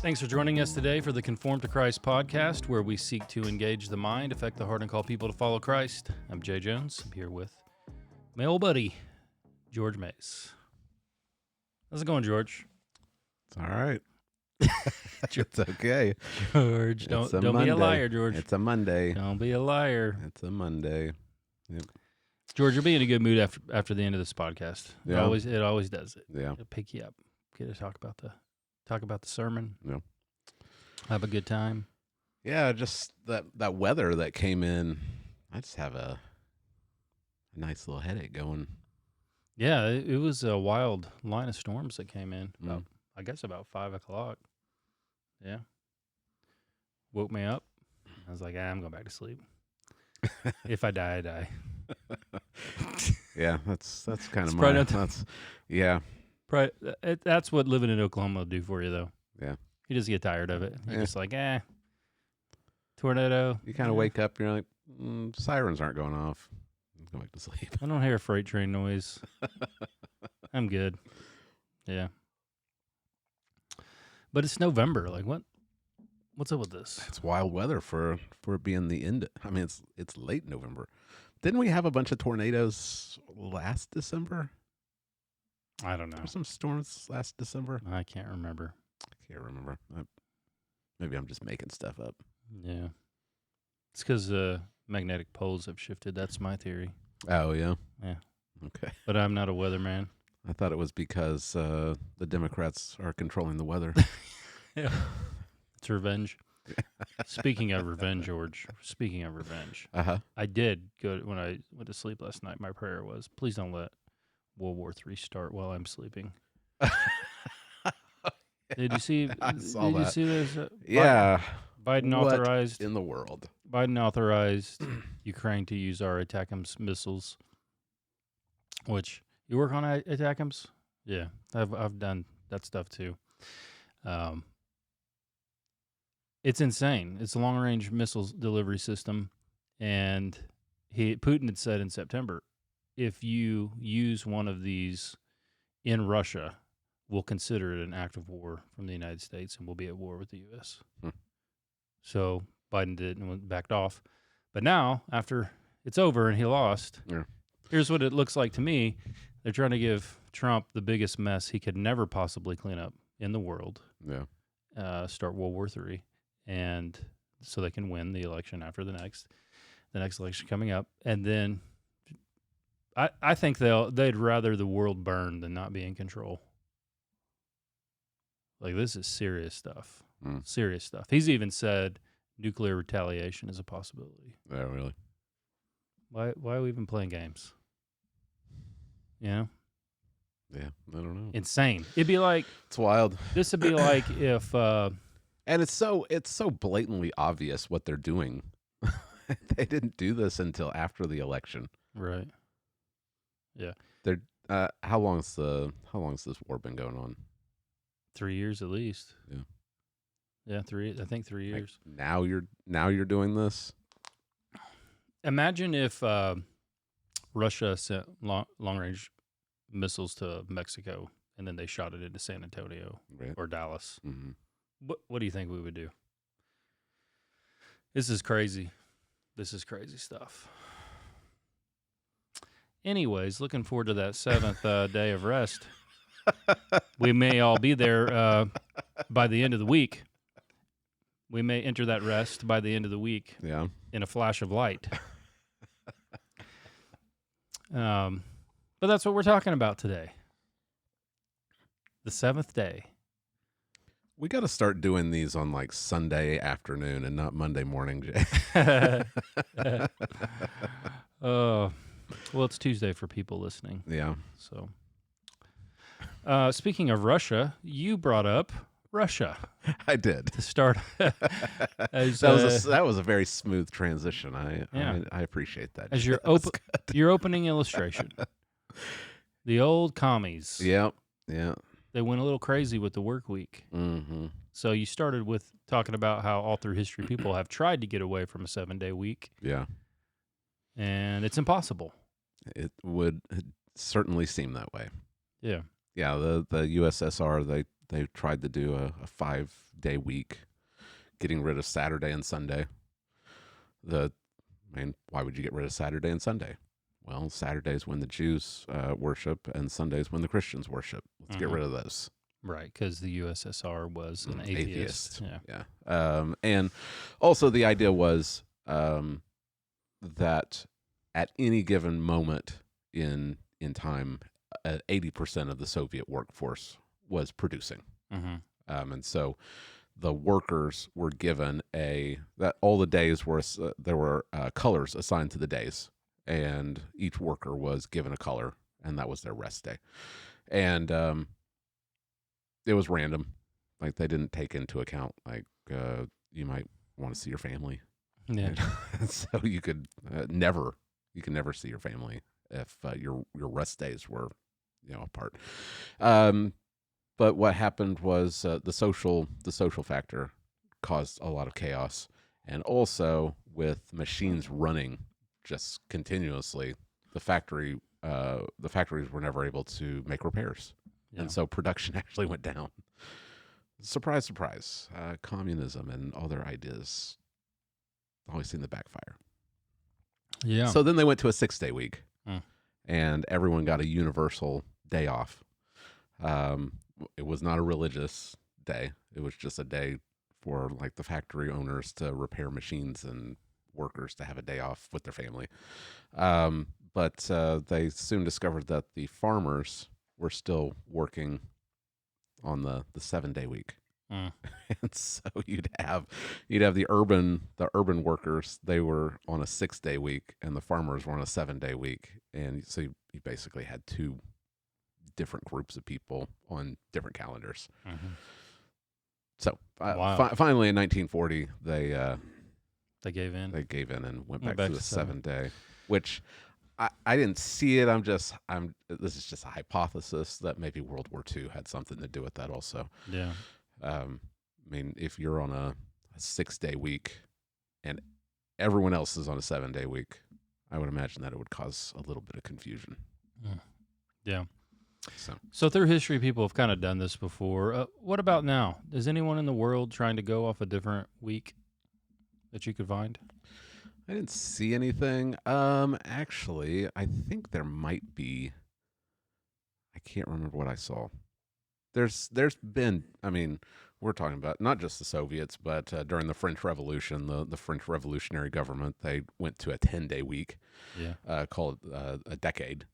Thanks for joining us today for the Conform to Christ podcast, where we seek to engage the mind, affect the heart, and call people to follow Christ. I'm Jay Jones. I'm here with my old buddy, George Mace. How's it going, George? It's all right. It's okay. George, don't be a liar, George. It's a Monday. Don't be a liar. It's a Monday. Yep. George, you'll be in a good mood after the end of this podcast. Yeah. It always does it. Yeah. It'll pick you up. Get to talk about the sermon. Yeah. Have a good time. Yeah, just that weather that came in. I just have a nice little headache going. Yeah, it was a wild line of storms that came in. I guess about 5 o'clock. Yeah. Woke me up. I was like, I'm going back to sleep. If I die, I die. Yeah, that's kind of probably my. not That's yeah. That's what living in Oklahoma will do for you, though. Yeah. You just get tired of it. You're Yeah. just like, tornado. You kind of wake up. You're like, sirens aren't going off. Go back to sleep. I don't hear a freight train noise. I'm good. Yeah. But it's November. Like, what's up with this? It's wild weather for it being the end. I mean, it's late November. Didn't we have a bunch of tornadoes last December? I don't know. There were some storms last December. I can't remember. I can't remember. Maybe I'm just making stuff up. Yeah. It's because magnetic poles have shifted. That's my theory. Oh, yeah? Yeah. Okay. But I'm not a weatherman. I thought it was because the Democrats are controlling the weather. Yeah. It's revenge. Speaking of revenge, George. Speaking of revenge. Uh-huh. I did go, when I went to sleep last night, my prayer was, please don't let World War III start while I'm sleeping. Did you see? I saw did you that. see this? Yeah. Biden What authorized in the world? Biden authorized Ukraine to use our ATACMS missiles. Which you work on ATACMS? Yeah, I've done that stuff too. It's insane. It's a long range missiles delivery system, and Putin had said in September, if you use one of these in Russia, we'll consider it an act of war from the United States, and we'll be at war with the U.S. So Biden did and backed off. But now, after it's over and he lost, here's what it looks like to me. They're trying to give Trump the biggest mess he could never possibly clean up in the world. Yeah. Start World War III, and so they can win the election after the next election coming up. And then I think they'd rather the world burn than not be in control. Like, this is serious stuff. Serious stuff. He's even said nuclear retaliation is a possibility. Yeah, really? Why are we even playing games? You know? Yeah, I don't know. Insane. It'd be like, It's wild. this would be like if And it's so blatantly obvious what they're doing. They didn't do this until after the election. right. Yeah. They're how long's this war been going on? 3 years at least. Yeah. Yeah, I think 3 Like, years. now you're doing this? Imagine if Russia sent long-range missiles to Mexico, and then they shot it into San Antonio Right. or Dallas. Mm-hmm. What do you think we would do? This is crazy. This is crazy stuff. Anyways, looking forward to that seventh day of rest. We may all be there by the end of the week. We may enter that rest by the end of the week. Yeah. In a flash of light. But that's what we're talking about today. The seventh day. We got to start doing these on like Sunday afternoon and not Monday morning, Jay. Well, it's Tuesday for people listening. Yeah. So, speaking of Russia, you brought up Russia I did. to start. As, That was a very smooth transition. I appreciate that. as your That was good. your opening illustration. The old commies. Yeah. Yeah. They went a little crazy with the work week. Mm-hmm. So you started with talking about how all through history people have tried to get away from a 7-day week, Yeah. and it's impossible. It would certainly seem that way. Yeah. Yeah, the USSR They tried to do a 5-day week, getting rid of Saturday and Sunday. Why would you get rid of Saturday and Sunday? Well, Saturday's when the Jews worship, and Sunday's when the Christians worship. Let's get rid of those. Right, because the USSR was an atheist. Yeah. And also the idea was that at any given moment in time, 80% of the Soviet workforce was producing. And so the workers were given that all the days were there were colors assigned to the days, and each worker was given a color, and that was their rest day. And it was random. Like, they didn't take into account, like, you might want to see your family. Yeah. So you could never see your family if your rest days were, apart. But what happened was the social factor caused a lot of chaos, and also with machines running just continuously, the factories were never able to make repairs, and so production actually went down. Surprise, surprise! Communism and all their ideas always seem to backfire. Yeah. So then they went to a 6-day week, and everyone got a universal day off. It was not a religious day. It was just a day for, like, the factory owners to repair machines and workers to have a day off with their family. But they soon discovered that the farmers were still working on the 7-day week. And so you'd have the urban workers. They were on a 6-day week, and the farmers were on a 7-day week. And so you basically had two different groups of people on different calendars. So finally in 1940, they gave in. They gave in and went back to the 7-day, which I didn't see it. This is just a hypothesis that maybe World War II had something to do with that also. Yeah. I mean, if you're on a 6-day week and everyone else is on a 7-day week, I would imagine that it would cause a little bit of confusion. Yeah. So through history, people have kind of done this before. What about now? Is anyone in the world trying to go off a different week that you could find? I didn't see anything. Actually, I think there might be. I can't remember what I saw. There's been, I mean, we're talking about not just the Soviets, but during the French Revolution, the French Revolutionary Government, they went to a 10-day week, called a decade.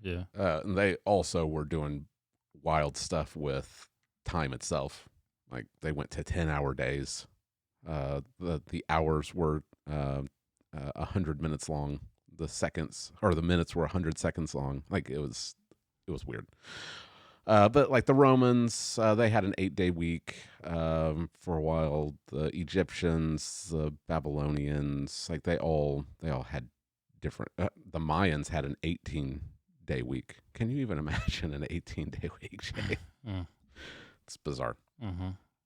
Yeah. And they also were doing wild stuff with time itself. Like, they went to 10-hour days. The hours were 100 minutes long. The minutes were 100 seconds long. Like, it was weird. But like the Romans, they had an 8-day week for a while. The Egyptians, the Babylonians, like they all had different. The Mayans had an 18-day week. Can you even imagine an 18-day week, Jay? It's bizarre.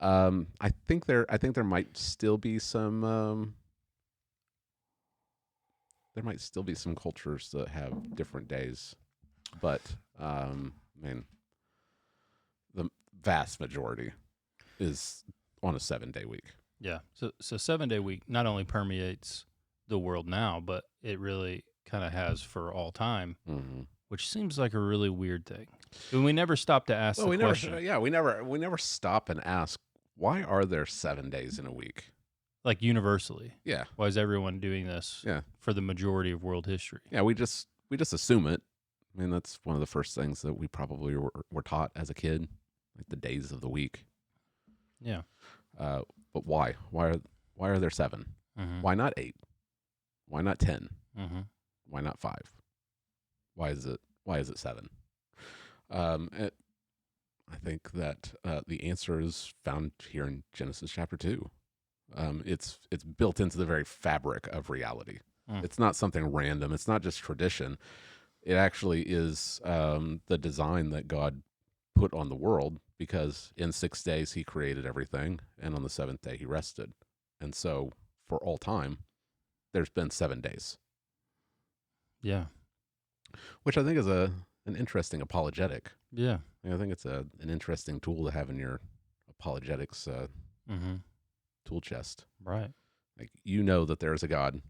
I think there might still be some. There might still be some cultures that have different days, but I mean, the vast majority is on a 7-day week. Yeah. So 7-day week not only permeates the world now, but it really kind of has for all time, which seems like a really weird thing. And we never stop to ask the question. We never stop and ask, why are there 7 days in a week? Like universally. Yeah. Why is everyone doing this for the majority of world history? Yeah, we just assume it. I mean, that's one of the first things that we probably were taught as a kid, like the days of the week. Yeah. But why? Why are there 7? Why not 8? Why not 10? Why not 5? Why is it 7? I think that the answer is found here in Genesis chapter 2. It's built into the very fabric of reality. It's not something random. It's not just tradition. It actually is the design that God put on the world, because in 6 days he created everything, and on the 7th day he rested. And so for all time, there's been 7 days. Yeah. Which I think is an interesting apologetic. Yeah. I think it's an interesting tool to have in your apologetics Mm-hmm. tool chest. Right. Like, you know that there is a God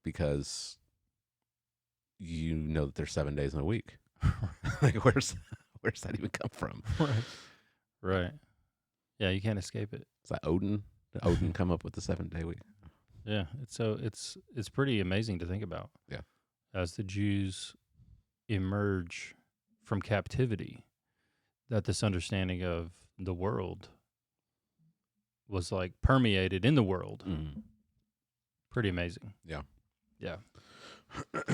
because you know that there's 7 days in a week. Like, where's that even come from? Right. Right. Yeah, you can't escape it. Is that Odin? Did Odin come up with the 7-day week? Yeah. It's pretty amazing to think about. Yeah. As the Jews emerge from captivity, that this understanding of the world was like permeated in the world. Mm. Pretty amazing. Yeah. Yeah.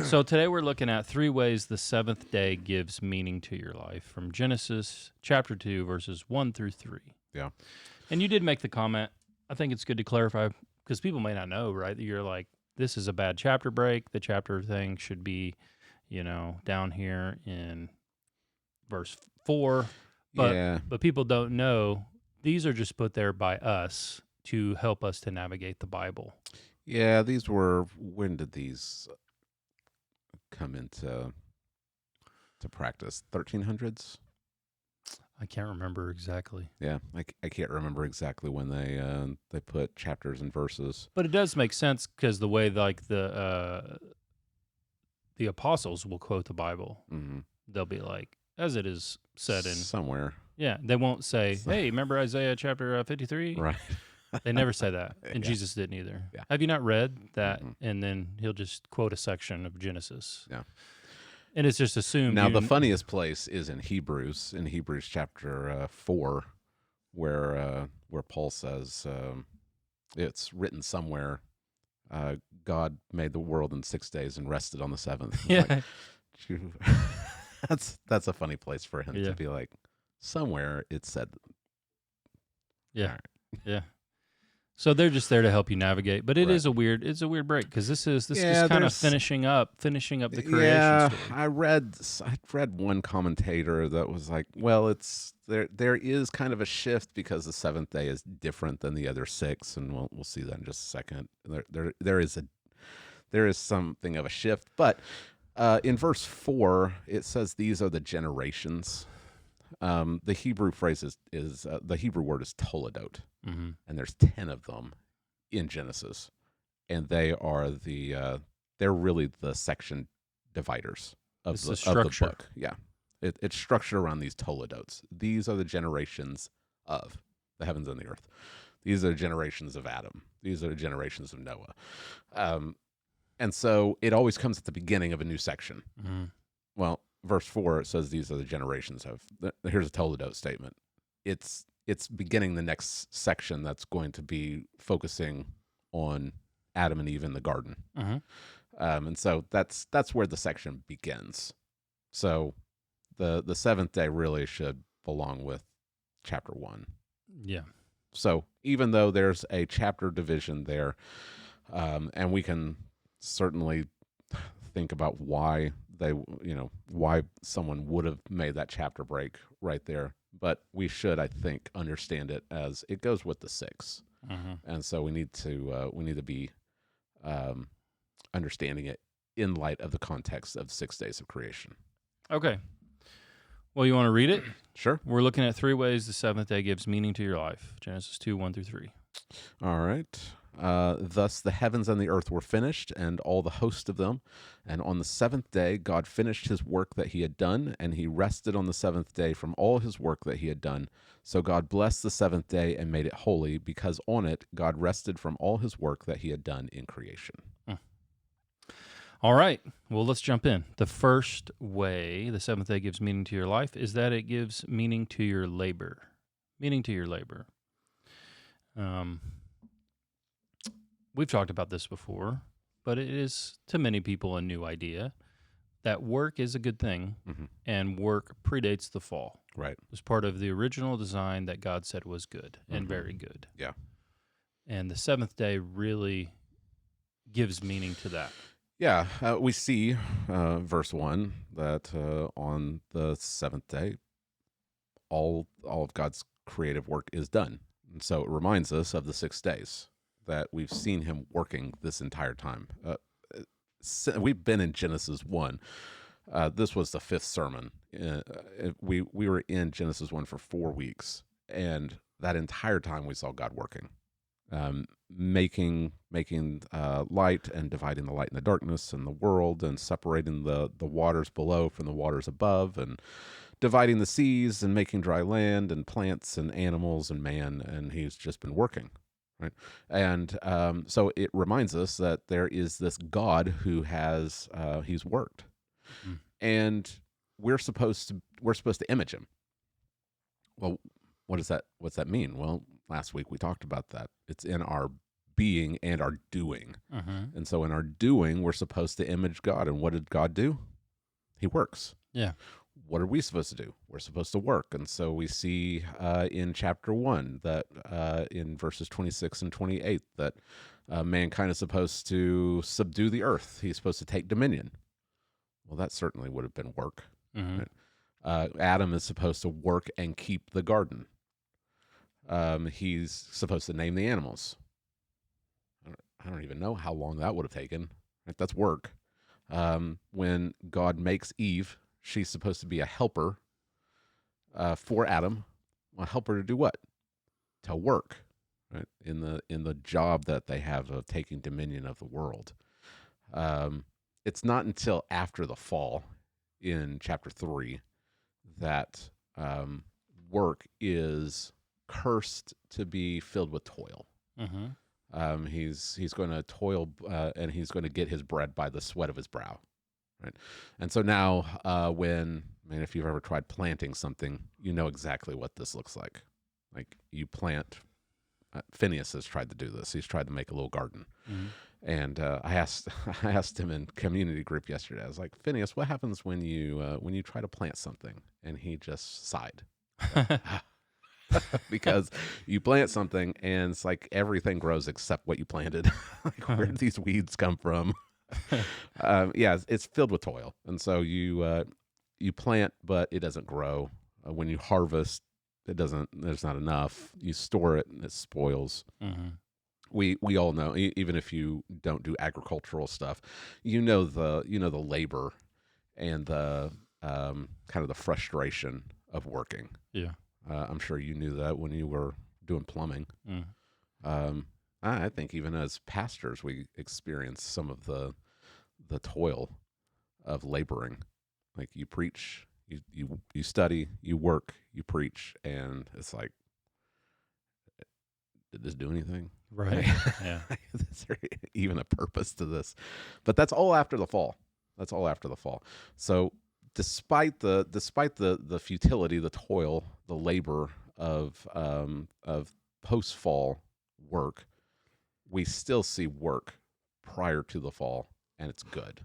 So today we're looking at 3 ways the seventh day gives meaning to your life from Genesis chapter 2, verses 1 through 3. Yeah. And you did make the comment, I think it's good to clarify, because people may not know, right? That you're like, this is a bad chapter break. The chapter thing should be, down here in verse 4. But people don't know, these are just put there by us to help us to navigate the Bible. Yeah, when did these come into practice? 1300s? I can't remember exactly. Yeah, I can't remember exactly when they put chapters and verses. But it does make sense because the way like the apostles will quote the Bible, Mm-hmm. they'll be like, as it is said in somewhere. Yeah, they won't say, hey, remember Isaiah chapter 53? Right. They never say that, and Yeah. Jesus didn't either. Yeah. Have you not read that? Mhm. And then he'll just quote a section of Genesis. Yeah. And it's just assumed. Now, the funniest place is in Hebrews chapter 4, where Paul says, it's written somewhere, God made the world in 6 days and rested on the seventh. Yeah. Like, that's a funny place for him Yeah. to be like, somewhere it said. Yeah. All right. Yeah. So they're just there to help you navigate, but it Right. is a weird break because this is Yeah, kind of there's- finishing up the creation Yeah, story. I read one commentator that was like, well, it's there is kind of a shift because the seventh day is different than the other 6, and we'll see that in just a second. There is something of a shift, but in verse 4 it says these are the generations. The Hebrew phrase is the Hebrew word is toledot. Mm-hmm. And there's 10 of them in Genesis, and they are they're really the section dividers of It's the the structure. of the book. Yeah, it's structured around these toledotes. These are the generations of the heavens and the earth. These are the generations of Adam. These are the generations of Noah. And so it always comes at the beginning of a new section. Mm-hmm. Well, verse 4, it says these are the generations of. Here's a toledot statement. It's beginning the next section that's going to be focusing on Adam and Eve in the garden. Mm-hmm. And so that's where the section begins. So the seventh day really should belong with chapter 1. Yeah. So even though there's a chapter division there, and we can certainly think about why why someone would have made that chapter break right there. But we should, I think, understand it as it goes with the 6, Mm-hmm. and so we need to be understanding it in light of the context of 6 days of creation. Okay. Well, you want to read it? Sure. We're looking at 3 ways the seventh day gives meaning to your life. Genesis 2, 1 through 3. All right. Thus the heavens and the earth were finished, and all the host of them. And on the 7th day, God finished his work that he had done, and he rested on the 7th day from all his work that he had done. So God blessed the 7th day and made it holy, because on it God rested from all his work that he had done in creation. All right. Well, let's jump in. The first way the seventh day gives meaning to your life is that it gives meaning to your labor. Meaning to your labor. We've talked about this before, but it is to many people a new idea that work is a good thing, Mm-hmm. and work predates the fall. Right. It was part of the original design that God said was good and Mhm. very good. Yeah. And the seventh day really gives meaning to that. Yeah, we see verse 1 that on the 7th day, all of God's creative work is done. And so it reminds us of the 6 days that we've seen him working this entire time. We've been in Genesis 1 This was the fifth sermon. We were in Genesis 1 for 4 weeks, and that entire time we saw God working, making light and dividing the light and the darkness and the world, and separating the waters below from the waters above, and dividing the seas and making dry land and plants and animals and man. And he's just been working. Right. And so it reminds us that there is this God who has he's worked, and we're supposed to image him. Well, what's that mean? Well, last week we talked about that. It's in our being and our doing. And so in our doing, we're supposed to image God. And what did God do? He works. Yeah. What are we supposed to do? We're supposed to work. And so we see in chapter 1 that in verses 26 and 28 that mankind is supposed to subdue the earth. He's supposed to take dominion. Well, that certainly would have been work. Right? Adam is supposed to work and keep the garden. He's supposed to name the animals. I don't even know how long that would have taken. Right? That's work. When God makes Eve, she's supposed to be a helper for Adam. A helper to do what? To work, right? In the job that they have of taking dominion of the world. It's not until after the fall, in chapter 3, that work is cursed to be filled with toil. He's going to toil, and he's going to get his bread by the sweat of his brow. Right. And so now, if you've ever tried planting something, you know exactly what this looks like. Like you plant. Phineas has tried to do this. He's tried to make a little garden. And I asked him in community group yesterday. I was like, Phineas, what happens when you try to plant something? And he just sighed. Because you plant something and it's like everything grows except what you planted. Like, where did these weeds come from? It's filled with toil. And so you plant, but it doesn't grow. When you harvest, there's not enough. You store it and it spoils. We all know, even if you don't do agricultural stuff, you know the labor and the kind of the frustration of working. Yeah. I'm sure you knew that when you were doing plumbing. I think even as pastors, we experience some of the toil of laboring. Like you preach, you study, you work, you preach, and it's like, did this do anything? Right. Yeah. Is there even a purpose to this? But that's all after the fall. So despite the futility, the toil, the labor of post fall work, we still see work prior to the fall, and it's good.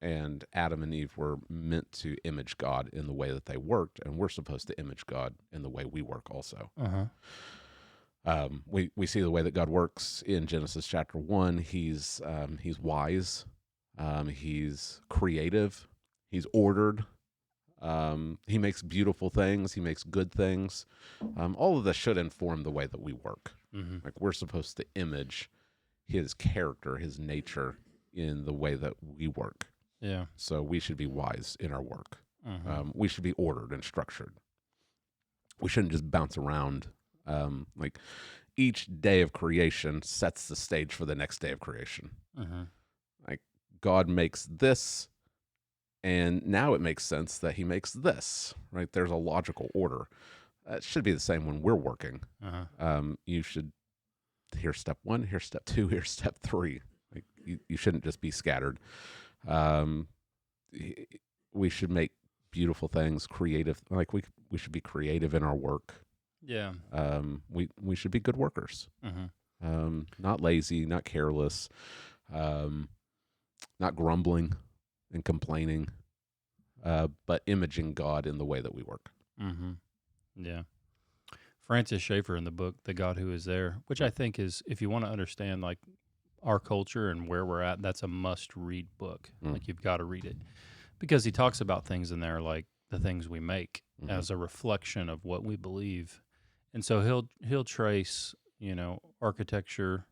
And Adam and Eve were meant to image God in the way that they worked, and we're supposed to image God in the way we work also. We see the way that God works in Genesis chapter 1. He's wise, he's creative, he's ordered, he makes beautiful things, he makes good things. All of this should inform the way that we work. Like we're supposed to image his character, his nature in the way that we work. Yeah. So we should be wise in our work. We should be ordered and structured. We shouldn't just bounce around. Like each day of creation sets the stage for the next day of creation. Like God makes this, and now it makes sense that he makes this, right? There's a logical order. It should be the same when we're working. You should, here's step 1, here's step 2, here's step 3. Like you shouldn't just be scattered. We should make beautiful things, creative. Like we should be creative in our work. Yeah. We should be good workers. Not lazy, not careless, not grumbling and complaining, but imaging God in the way that we work. Yeah. Francis Schaeffer in the book, The God Who Is There, which I think is, if you want to understand like our culture and where we're at, that's a must-read book. Like you've got to read it, because he talks about things in there like the things we make as a reflection of what we believe. And so he'll trace, architecture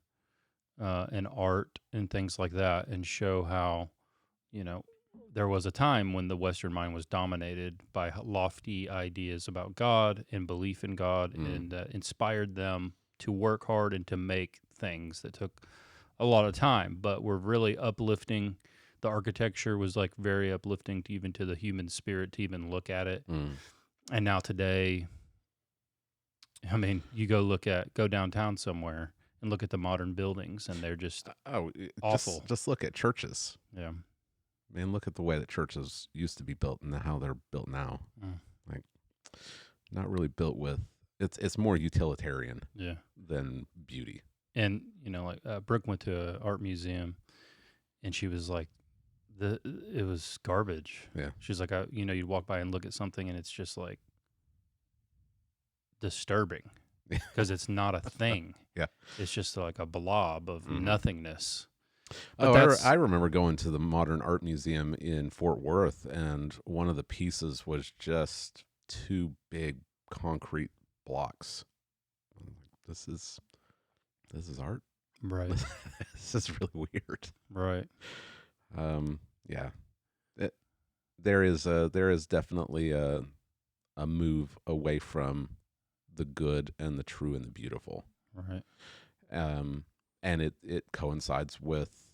and art and things like that, and show how, there was a time when the Western mind was dominated by lofty ideas about God and belief in God, and inspired them to work hard and to make things that took a lot of time, but were really uplifting. The architecture was like very uplifting to even to the human spirit to even look at it. And now today, I mean, you go downtown somewhere and look at the modern buildings, and they're just awful. Just look at churches. Yeah. I mean, look at the way that churches used to be built and how they're built now. Like, not really built with. It's more utilitarian. Than beauty. And like Brooke went to an art museum, and she was like, it was garbage. Yeah. She's like, you'd walk by and look at something, and it's just like disturbing because it's not a thing. Yeah. It's just like a blob of nothingness. I remember going to the Modern Art Museum in Fort Worth, and one of the pieces was just 2 big concrete blocks. This is art, right? This is really weird, right? Yeah, there is definitely a move away from the good and the true and the beautiful, right? And it coincides with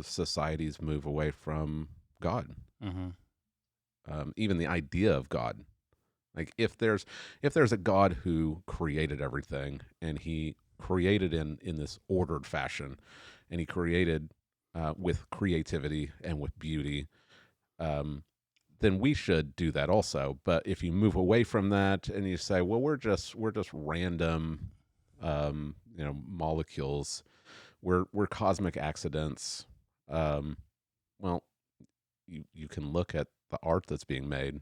society's move away from God. Even the idea of God, like if there's a God who created everything, and he created in this ordered fashion, and he created with creativity and with beauty, then we should do that also. But if you move away from that and you say, well, we're just random molecules, we're cosmic accidents, well, you can look at the art that's being made,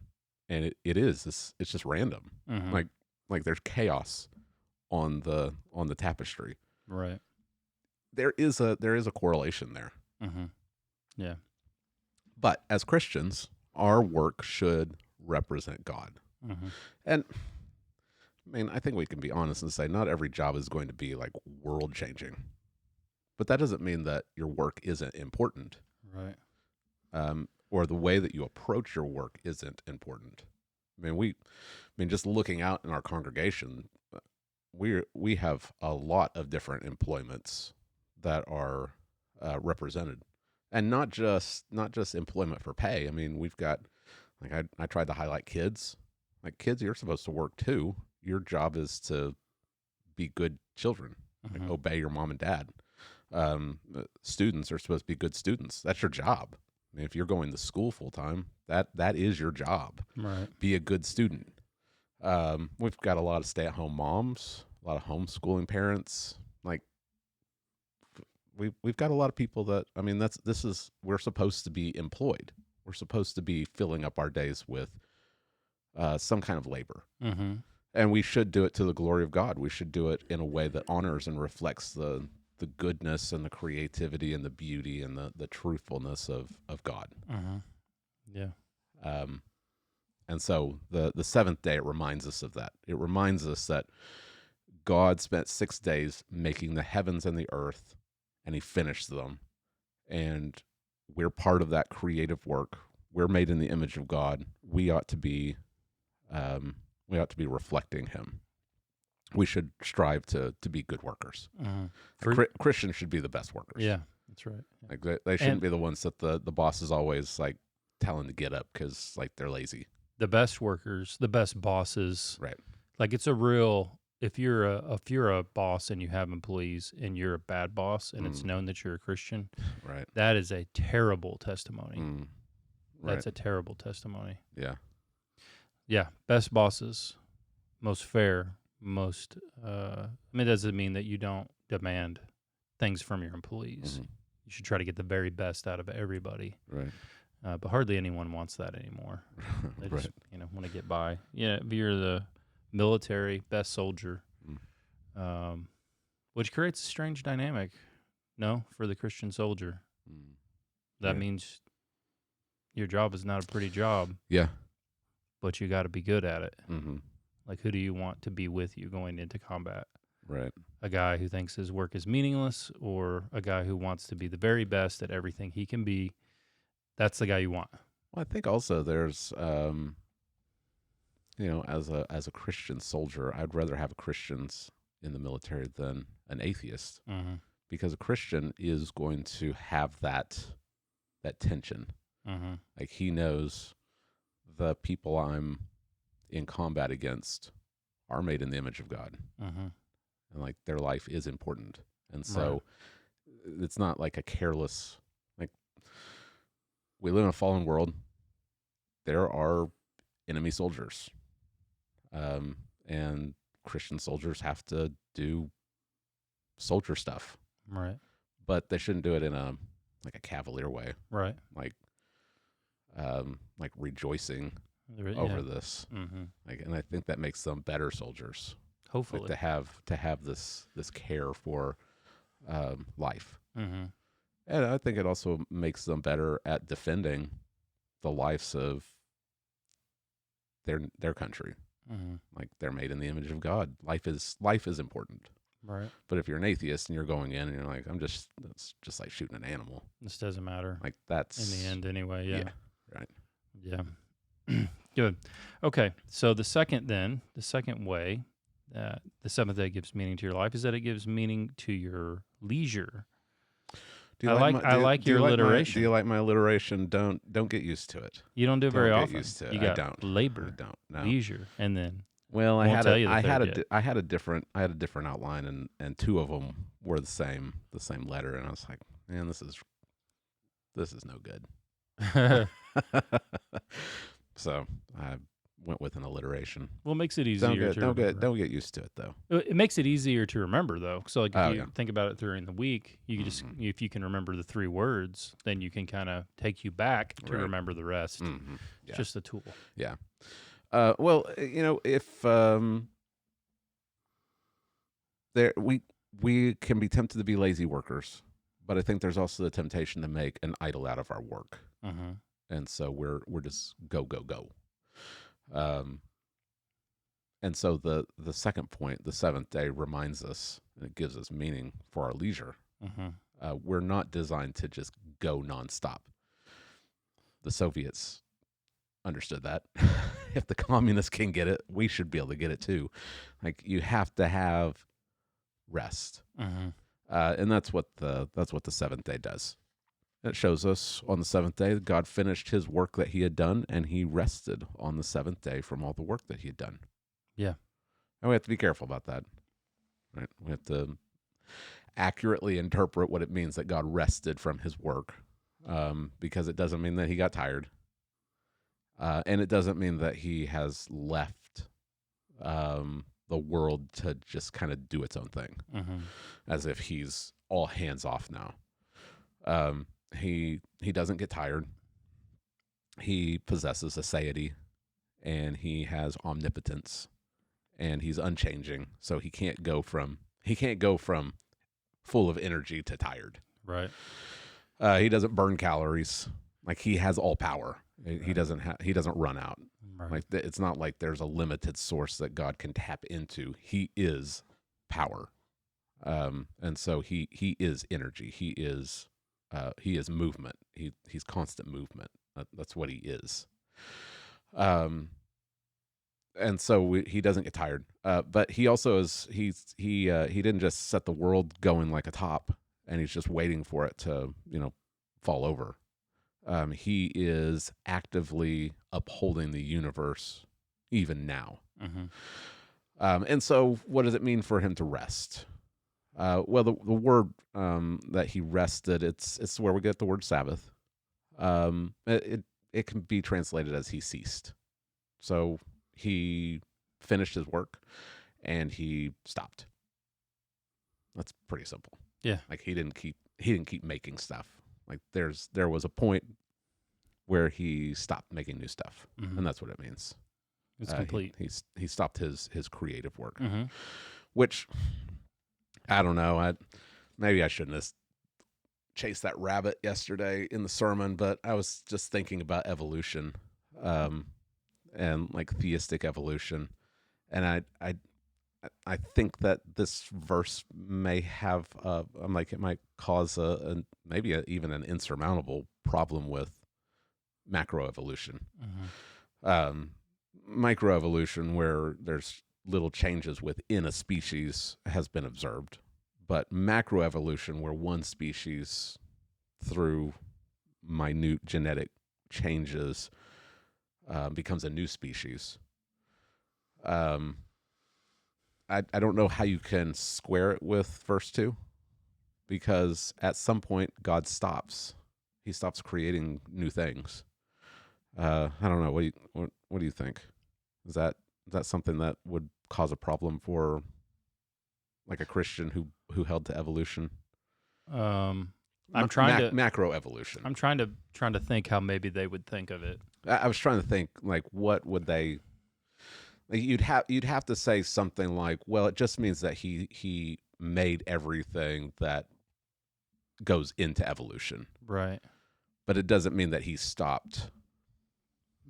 and it's just random. Like there's chaos on the tapestry. Right. There is a correlation there. Yeah. But as Christians, our work should represent God. And I mean, I think we can be honest and say not every job is going to be like world changing, but that doesn't mean that your work isn't important. Right. Or the way that you approach your work isn't important. I mean, just looking out in our congregation, we have a lot of different employments that are represented, and not just employment for pay. I mean, we've got, like, I tried to highlight kids. Like, kids, you're supposed to work too. Your job is to be good children, like obey your mom and dad. Students are supposed to be good students. That's your job. I mean, if you're going to school full time, that is your job. Right. Be a good student. We've got a lot of stay-at-home moms, a lot of homeschooling parents. Like, we've got a lot of people that, I mean, we're supposed to be employed. We're supposed to be filling up our days with some kind of labor. And we should do it to the glory of God. We should do it in a way that honors and reflects the goodness and the creativity and the beauty and the truthfulness of God. Yeah. And so the seventh day, it reminds us of that. It reminds us that God spent 6 days making the heavens and the earth, and he finished them. And we're part of that creative work. We're made in the image of God. We ought to be reflecting him. We should strive to be good workers. Christians should be the best workers. Yeah, that's right. Like they shouldn't be the ones that the boss is always like telling to get up because like they're lazy. The best workers, the best bosses. Right. Like it's a real, if you're a boss and you have employees and you're a bad boss and it's known that you're a Christian, right, that is a terrible testimony. Right. That's a terrible testimony. Yeah. Yeah. Best bosses, most fair, most, I mean, it doesn't mean that you don't demand things from your employees. You should try to get the very best out of everybody. Right. But hardly anyone wants that anymore. They just, want to get by. Yeah, if you're the military best soldier, which creates a strange dynamic, for the Christian soldier. That means your job is not a pretty job. Yeah. But you got to be good at it. Like, who do you want to be with you going into combat? Right. A guy who thinks his work is meaningless, or a guy who wants to be the very best at everything he can be? That's the guy you want. Well, I think also there's, as a Christian soldier, I'd rather have Christians in the military than an atheist, Mm-hmm. because a Christian is going to have that tension. Mm-hmm. Like, he knows the people I'm in combat against are made in the image of God, Mm-hmm. and like their life is important, and so it's not like a careless, like, we live in a fallen world. There are enemy soldiers, and Christian soldiers have to do soldier stuff, Right. but they shouldn't do it in a cavalier way, Right. like rejoicing Yeah. over this. Mm-hmm. Like, and I think that makes them better soldiers. Hopefully. Like, to have this care for life, Mm-hmm. and I think it also makes them better at defending the lives of their country. Mm-hmm. Like, they're made in the image of God. Life is important. Right. But if you're an atheist and you're going in and you're like, it's just like shooting an animal. This doesn't matter. Like, that's In the end, anyway. Yeah. right. Yeah. Good. Okay. So the second way that the seventh day gives meaning to your life is that it gives meaning to your leisure. I like your alliteration. Do you like my alliteration? Don't get used to it. You don't do it very Don't often. get used to it. You I got don't. labor, I don't. No. leisure, and then Well, I Won't had tell a, you the I had third a, yet. I had a different outline, and two of them were the same letter, and I was like, man, this is no good. So I went with an alliteration. well, it makes it easier to remember. Don't get used to it though. It makes it easier to remember, though. So, like, if Oh, you yeah. think about it during the week, you can just if you can remember the 3 words, then you can kind of take you back to Right. remember the rest. Mm-hmm. It's just a tool. Yeah. Well, if there we can be tempted to be lazy workers, but I think there's also the temptation to make an idol out of our work, Mm-hmm. and so we're just go. And so the second point, the seventh day, reminds us, and it gives us meaning for our leisure. Mm-hmm. We're not designed to just go nonstop. The Soviets understood that. If the communists can get it, we should be able to get it too. Like, you have to have rest, Mm-hmm. and that's what the seventh day does. It shows us on the seventh day that God finished His work that He had done, and He rested on the seventh day from all the work that He had done. Yeah. And we have to be careful about that, right? We have to accurately interpret what it means that God rested from His work, because it doesn't mean that He got tired, and it doesn't mean that He has left the world to just kind of do its own thing, Mm-hmm. as if He's all hands off now. He doesn't get tired. He possesses aseity, and He has omnipotence, and He's unchanging. So he can't go from full of energy to tired. Right. He doesn't burn calories. Like, He has all power. He Right. doesn't run out. Right. Like, it's not like there's a limited source that God can tap into. He is power, and so he is energy. He is movement. He's constant movement. That's what He is. And so He doesn't get tired. But He also is. He didn't just set the world going like a top, and He's just waiting for it to fall over. He is actively upholding the universe even now. Mm-hmm. And so, what does it mean for Him to rest? Well, the word that He rested, it's where we get the word Sabbath. It can be translated as He ceased. So He finished His work and He stopped. That's pretty simple. Yeah. Like, He didn't keep making stuff. Like, there was a point where He stopped making new stuff, Mm-hmm. and that's what it means. It's complete. He stopped his creative work, Mm-hmm. which, I don't know. Maybe I shouldn't have chased that rabbit yesterday in the sermon, but I was just thinking about evolution, and like theistic evolution, and I think that this verse may have it might cause maybe even an insurmountable problem with macroevolution. Mm-hmm. Microevolution, where there's little changes within a species, has been observed. But macroevolution, where one species, through minute genetic changes, becomes a new species. I don't know how you can square it with verse 2, because at some point God stops. He stops creating new things. I don't know. What do you think? Is that something that would cause a problem for like a Christian who held to evolution? I'm trying to macroevolution. I'm trying to think how maybe they would think of it. I was trying to think, like, what would they? Like, you'd have to say something like, well, it just means that he made everything that goes into evolution, Right. but it doesn't mean that he stopped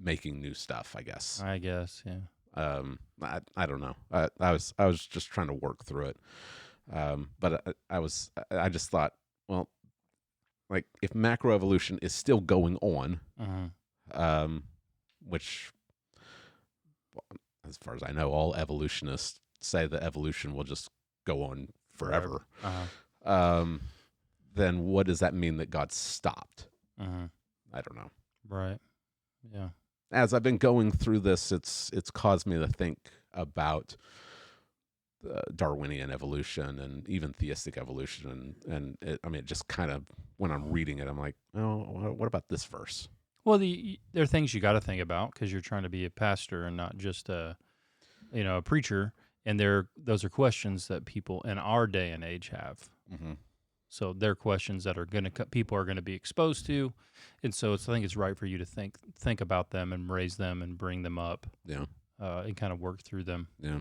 making new stuff, I guess. I guess, yeah. I don't know. I was just trying to work through it. But I just thought, well, like, if macroevolution is still going on, which, as far as I know, all evolutionists say that evolution will just go on forever. Then what does that mean that God stopped? I don't know. Right. Yeah. As I've been going through this, it's caused me to think about Darwinian evolution and even theistic evolution, and it just kind of, when I'm reading it, I'm like, oh, what about this verse? Well, there are things you got to think about because you're trying to be a pastor and not just a preacher, and those are questions that people in our day and age have. Mm-hmm. So they're questions that people are going to be exposed to, and so I think it's right for you to think about them and raise them and bring them up. Yeah. And kind of work through them. Yeah.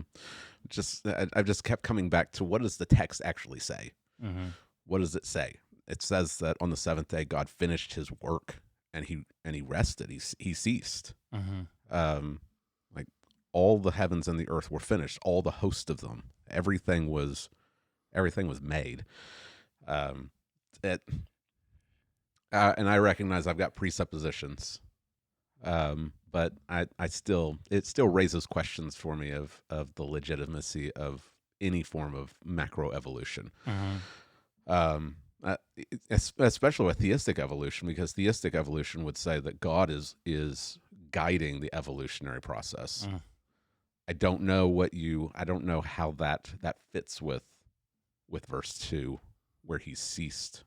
I've just kept coming back to, what does the text actually say? Mm-hmm. What does it say? It says that on the seventh day God finished his work and he rested. He ceased. Mm-hmm. Like, all the heavens and the earth were finished. All the host of them. Everything was made. And I recognize I've got presuppositions. But it still raises questions for me of the legitimacy of any form of macroevolution. Especially with theistic evolution, because theistic evolution would say that God is guiding the evolutionary process. I don't know how that fits with verse 2, where he ceased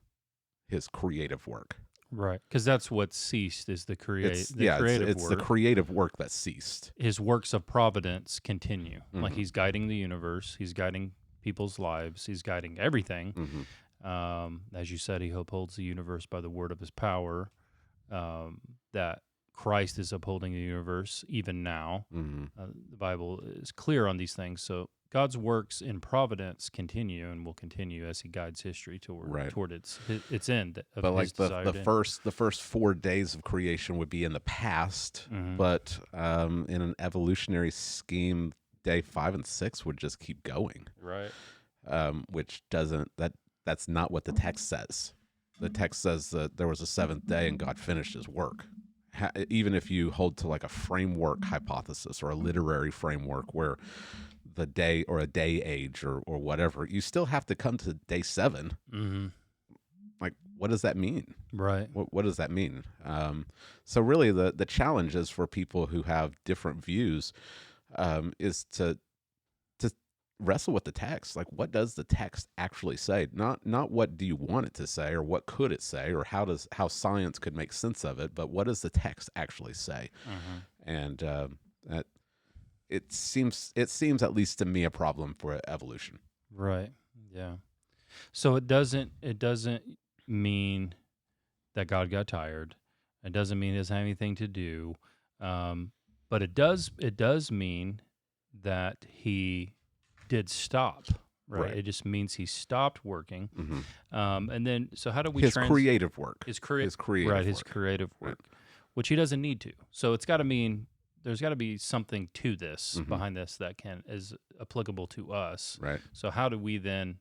his creative work. Right, because that's what ceased is the creative work. It's the creative work that ceased. His works of providence continue. Mm-hmm. Like, he's guiding the universe. He's guiding people's lives. He's guiding everything. Mm-hmm. As you said, he upholds the universe by the word of his power. That Christ is upholding the universe even now. Mm-hmm. The Bible is clear on these things. So God's works in providence continue and will continue as he guides history toward its end. But like the first 4 days of creation would be in the past, mm-hmm. but in an evolutionary scheme, day 5 and 6 would just keep going. Right. Which that's not what the text says. The text says that there was a 7th day and God finished his work. Even if you hold to like a framework hypothesis or a literary framework where the day or a day age or whatever, you still have to come to day 7. Mm-hmm. Like, what does that mean? Right. What does that mean? So really the challenge is for people who have different views is to wrestle with the text. Like, what does the text actually say? Not what do you want it to say or what could it say or how science could make sense of it, but what does the text actually say? Mm-hmm. And it seems at least to me a problem for evolution. Right. Yeah. So it doesn't mean that God got tired. It doesn't mean it doesn't have anything to do. But it does mean that he did stop. Right. It just means he stopped working. Mm-hmm. And then, so how do we creative work? His creative work, which he doesn't need to. So it's got to mean there's got to be something to this, mm-hmm. behind this that is applicable to us. Right. So how do we then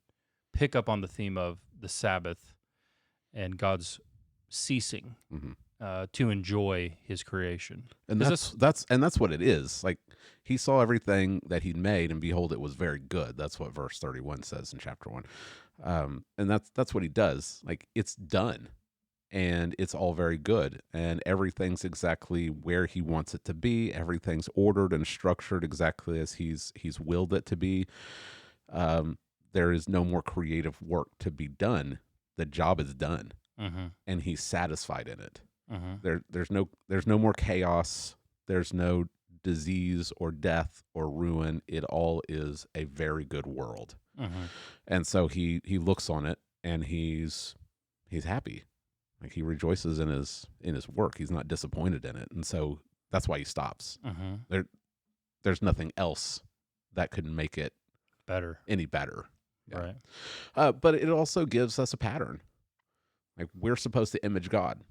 pick up on the theme of the Sabbath and God's ceasing? Mm-hmm. to enjoy his creation. And 'Cause that's what it is. Like he saw everything that he'd made, and behold, it was very good. That's what verse 31 says in chapter 1. And that's what he does. Like it's done, and it's all very good, and everything's exactly where he wants it to be. Everything's ordered and structured exactly as he's willed it to be. There is no more creative work to be done. The job is done, and he's satisfied in it. There's no more chaos. There's no disease or death or ruin. It all is a very good world. And so he looks on it, and he's happy. Like he rejoices in his work. He's not disappointed in it. And so that's why he stops. There's nothing else that could make it any better. Right. But it also gives us a pattern. Like we're supposed to image God.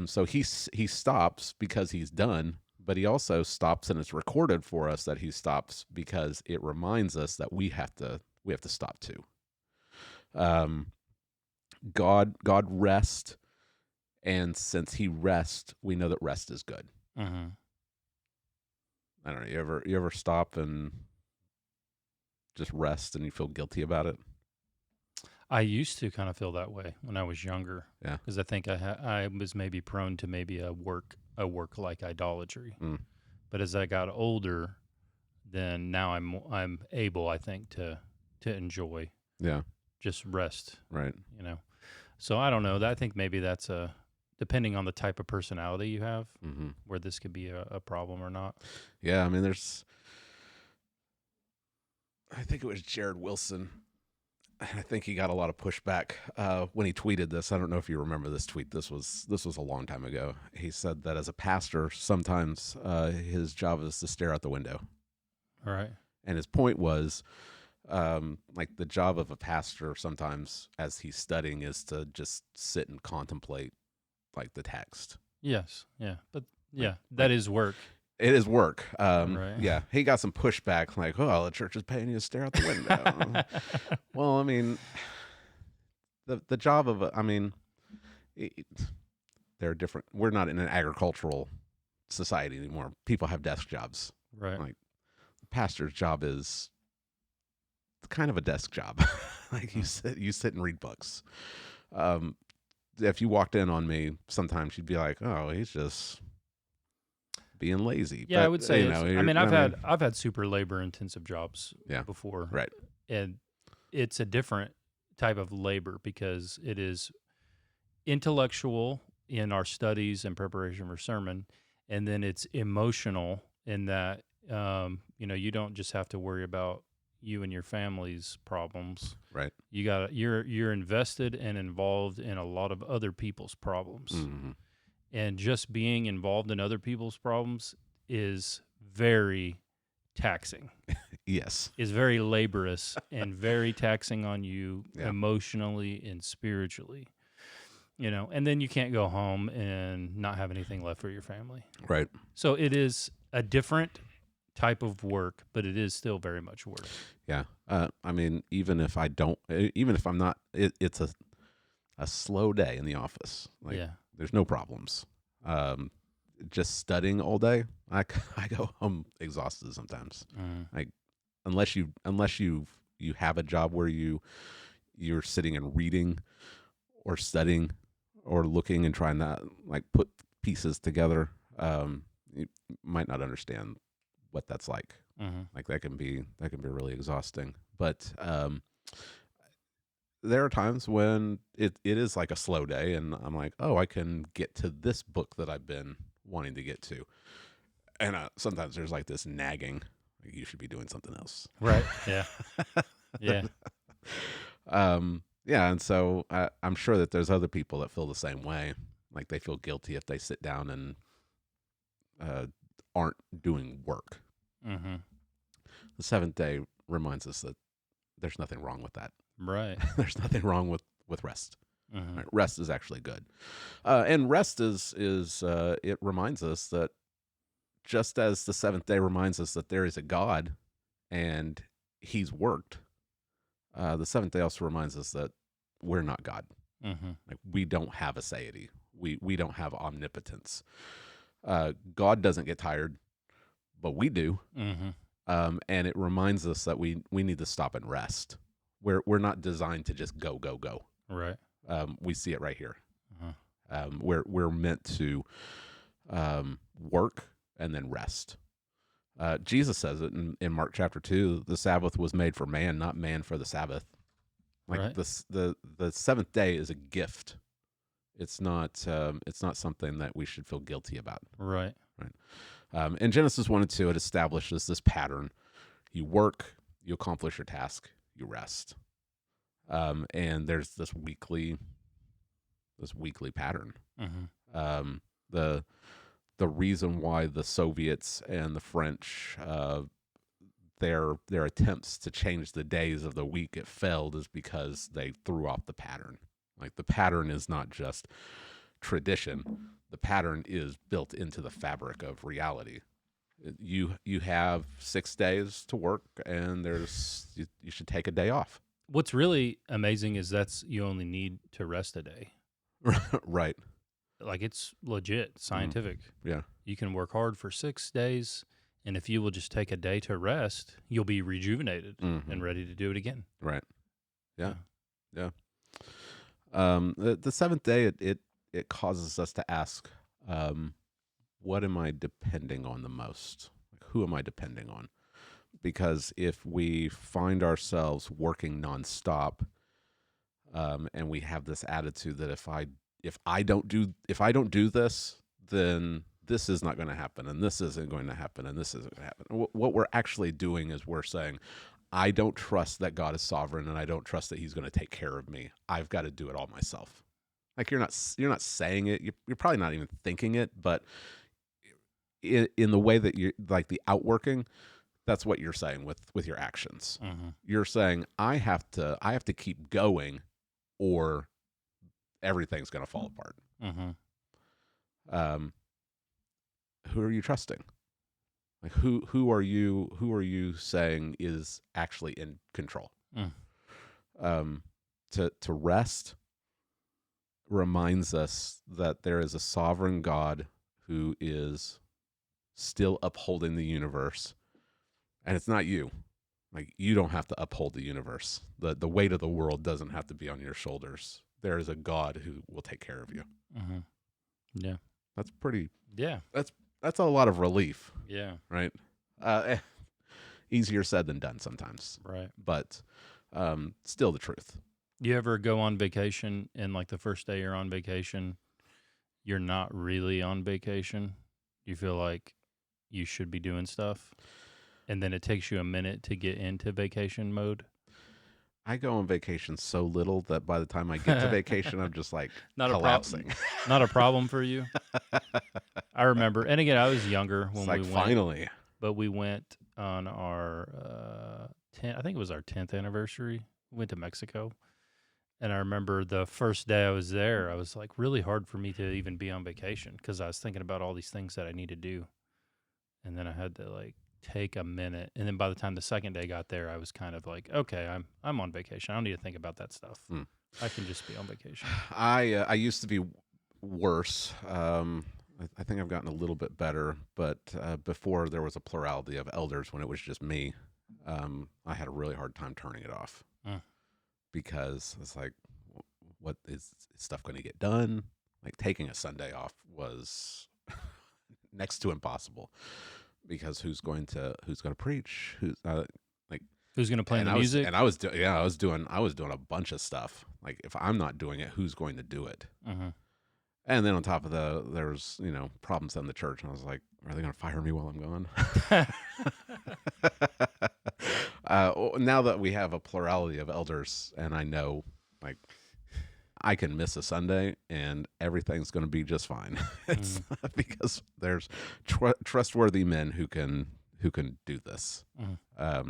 So he stops because he's done, but he also stops, and it's recorded for us that he stops because it reminds us that we have to stop too. God rests, and since he rests, we know that rest is good. I don't know. You ever stop and just rest and you feel guilty about it? I used to kind of feel that way when I was younger. Yeah. Because I think I was maybe prone to maybe a work like idolatry. But as I got older, then now I'm able, I think, to enjoy. Yeah. Just rest. Right. So I don't know. I think maybe that's depending on the type of personality you have, where this could be a problem or not. Yeah. I mean, I think it was Jared Wilson. I think he got a lot of pushback when he tweeted this. I don't know if you remember this tweet. This was a long time ago. He said that as a pastor, sometimes his job is to stare out the window. All right. And his point was, like the job of a pastor sometimes as he's studying is to just sit and contemplate like the text. Yes. Yeah. But yeah, that is work. It is work. Right. Yeah, he got some pushback, like, "Oh, the church is paying you to stare out the window." Well, I mean, the job of they're different. We're not in an agricultural society anymore. People have desk jobs. Right. Like, the pastor's job is kind of a desk job. Like you sit and read books. If you walked in on me, sometimes you'd be like, "Oh, he's just being lazy." Yeah, but, I would say. I've had super labor intensive jobs Yeah. before, Right. And it's a different type of labor because it is intellectual in our studies and preparation for sermon, and then it's emotional in that you don't just have to worry about you and your family's problems. Right. You're invested and involved in a lot of other people's problems. And just being involved in other people's problems is very taxing. Yes. Is very laborious and very taxing on you Yeah. emotionally and spiritually. And then you can't go home and not have anything left for your family. Right. So it is a different type of work, but it is still very much work. Yeah. I mean, even if I'm not, it's a slow day in the office. Like, Yeah. there's no problems. Just studying all day, I go home exhausted sometimes. Like, unless you have a job where you're sitting and reading or studying or looking and trying to like put pieces together, you might not understand what that's like. Like that can be really exhausting. But there are times when it is like a slow day, and I'm like, oh, I can get to this book that I've been wanting to get to. And sometimes there's like this nagging, like you should be doing something else. Right. Yeah. Yeah. Yeah. And so I'm sure that there's other people that feel the same way. Like they feel guilty if they sit down and aren't doing work. The seventh day reminds us that there's nothing wrong with that. Right. There's nothing wrong with rest. Right? Rest is actually good. And rest is it reminds us that just as the seventh day reminds us that there is a God and he's worked, the seventh day also reminds us that we're not God. Like we don't have a deity. We don't have omnipotence. God doesn't get tired, but we do. Mm-hmm. And it reminds us that we need to stop and rest. We're not designed to just go. Right. We see it right here. Uh-huh. We're meant to work and then rest. Jesus says it in Mark chapter 2. The Sabbath was made for man, not man for the Sabbath. Like Right. the seventh day is a gift. It's not something that we should feel guilty about. Right. In Genesis 1 and 2, it establishes this pattern. You work, you accomplish your task, you rest. And there's this weekly pattern. Mm-hmm. The reason why the Soviets and the French, their attempts to change the days of the week, it failed, is because they threw off the pattern. Like, the pattern is not just tradition. The pattern is built into the fabric of reality. You have 6 days to work, and you should take a day off. What's really amazing is you only need to rest a day. Right. Like, it's legit scientific. Yeah. You can work hard for 6 days, and if you will just take a day to rest, you'll be rejuvenated and ready to do it again. Right. Yeah. The seventh day, it causes us to ask, what am I depending on the most? Who am I depending on? Because if we find ourselves working nonstop, and we have this attitude that if I don't do this, then this is not going to happen, and this isn't going to happen, and this isn't going to happen. What we're actually doing is we're saying, I don't trust that God is sovereign, and I don't trust that He's going to take care of me. I've got to do it all myself. Like, you're not saying it. You're probably not even thinking it, but in the way that you're, like, the outworking, that's what you're saying with your actions. Mm-hmm. You're saying, I have to keep going, or everything's going to fall apart. Mm-hmm. Who are you trusting? Like, who are you saying is actually in control? To rest reminds us that there is a sovereign God who is still upholding the universe, and it's not you. Like, you don't have to uphold the universe. The weight of the world doesn't have to be on your shoulders. There is a God who will take care of you. Mm-hmm. Yeah. That's pretty. Yeah. That's a lot of relief. Yeah. Right. Easier said than done sometimes. Right. But still the truth. You ever go on vacation and, like, the first day you're on vacation, you're not really on vacation? You feel like you should be doing stuff, and then it takes you a minute to get into vacation mode? I go on vacation so little that by the time I get to vacation, I'm just like collapsing. Not a problem for you? I remember, and again, I was younger when we went. Finally. But we went on our I think it was our 10th anniversary. We went to Mexico. And I remember the first day I was there, I was like, really hard for me to even be on vacation because I was thinking about all these things that I need to do. And then I had to, like, take a minute. And then by the time the second day got there, I was kind of like, okay, I'm on vacation. I don't need to think about that stuff. I can just be on vacation. I used to be worse. I think I've gotten a little bit better, but before there was a plurality of elders when it was just me, I had a really hard time turning it off. Because it's like, what is stuff going to get done? Like, taking a Sunday off was next to impossible, because who's going to preach? Who's going to play the music? And I was doing a bunch of stuff. Like, if I'm not doing it, who's going to do it? And then on top of there's problems in the church, and I was like, are they going to fire me while I'm gone? Now that we have a plurality of elders, and I know, like, I can miss a Sunday and everything's going to be just fine. It's because there's trustworthy men who can do this.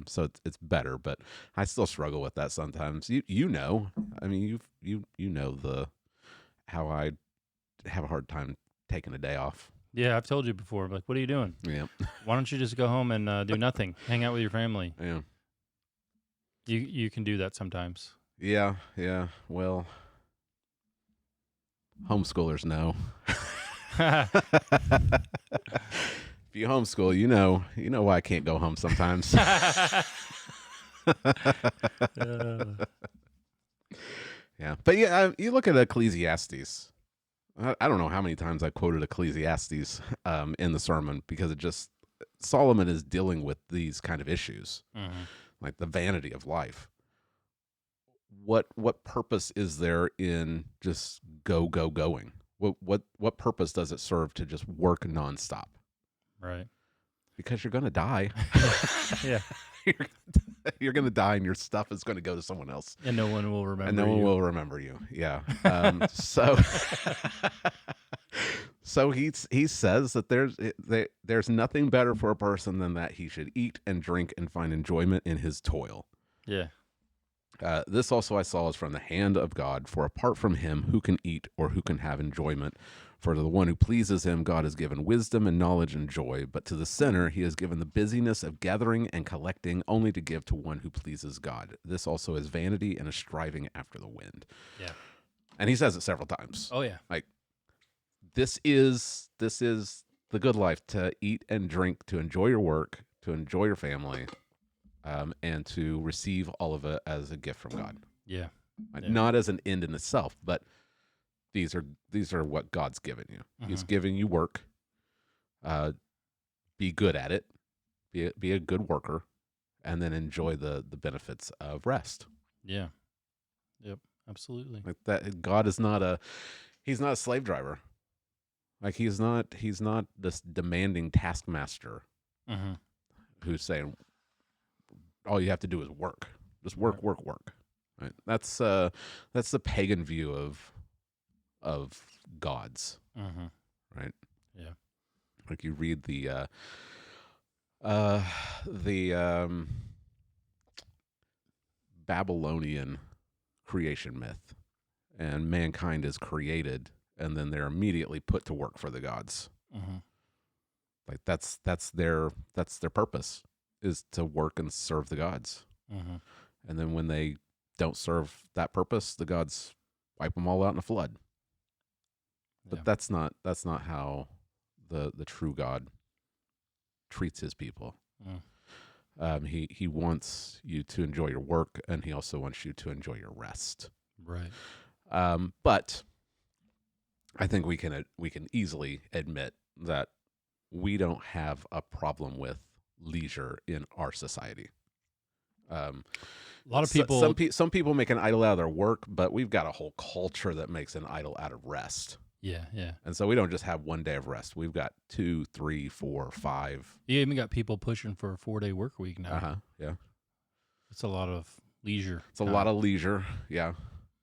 So it's better, but I still struggle with that sometimes. I mean, you know how I have a hard time taking a day off. Yeah, I've told you before. I'm like, what are you doing? Yeah. Why don't you just go home and do nothing? Hang out with your family. Yeah. You can do that sometimes. Yeah. Well, Homeschoolers know. If you homeschool, you know why I can't go home sometimes. Yeah, but yeah, you look at Ecclesiastes. I don't know how many times I quoted Ecclesiastes in the sermon, because it just, Solomon is dealing with these kind of issues, like the vanity of life. What purpose is there in just going? What purpose does it serve to just work nonstop? Right. Because you're gonna die. Yeah. You're gonna die, and your stuff is gonna go to someone else, And no one will remember. and no one you. will remember you. Yeah. So he says that there's nothing better for a person than that he should eat and drink and find enjoyment in his toil. Yeah. This also I saw is from the hand of God, for apart from him, who can eat or who can have enjoyment? For to the one who pleases him, God has given wisdom and knowledge and joy, but to the sinner he has given the busyness of gathering and collecting, only to give to one who pleases God. This also is vanity and a striving after the wind. Yeah. And he says it several times. Oh yeah. Like, this is the good life, to eat and drink, to enjoy your work, to enjoy your family, and to receive all of it as a gift from God. Yeah. Not as an end in itself, but these are what God's given you. He's giving you work. Be good at it. Be a good worker, and then enjoy the benefits of rest. Yeah. Yep. Absolutely. Like that, God is he's not a slave driver. Like he's not this demanding taskmaster who's saying all you have to do is work. Just work, work, work. Right? That's the pagan view of gods. Right? Yeah. Like you read the Babylonian creation myth, and mankind is created, and then they're immediately put to work for the gods. Like that's their purpose, is to work and serve the gods. And then when they don't serve that purpose, the gods wipe them all out in a flood. But that's not how the true God treats his people. He wants you to enjoy your work, and he also wants you to enjoy your rest. Right. But I think we can easily admit that we don't have a problem with leisure in our society. A lot of people. Some people make an idol out of their work, but we've got a whole culture that makes an idol out of rest. Yeah, yeah. And so we don't just have one day of rest. We've got 2, 3, 4, 5. You even got people pushing for a 4-day work week now. Yeah. It's a lot of leisure. It's a lot of leisure. Yeah.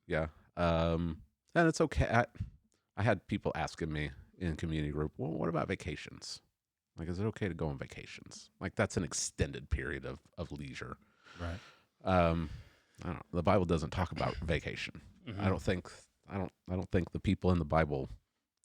Yeah. And it's okay. I had people asking me in community group, well, what about vacations? Like, is it okay to go on vacations? Like, that's an extended period of leisure. Right. I don't know. The Bible doesn't talk about vacation. I don't think the people in the Bible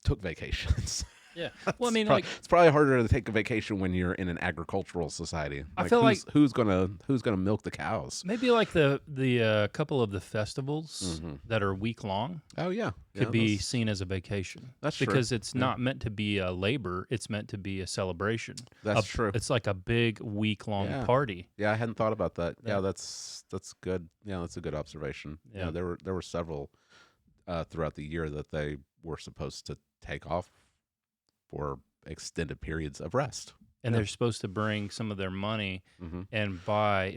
took vacations. Yeah. Well, I mean, it's probably harder to take a vacation when you're in an agricultural society. I feel who's gonna milk the cows? Maybe like the couple of the festivals that are week long. Oh yeah, could be seen as a vacation. That's true. Because it's not meant to be a labor; it's meant to be a celebration. That's true. It's like a big week long party. Yeah, I hadn't thought about that. Yeah, that's good. Yeah, that's a good observation. Yeah, there were several throughout the year that they were supposed to take off for extended periods of rest. And they're supposed to bring some of their money and buy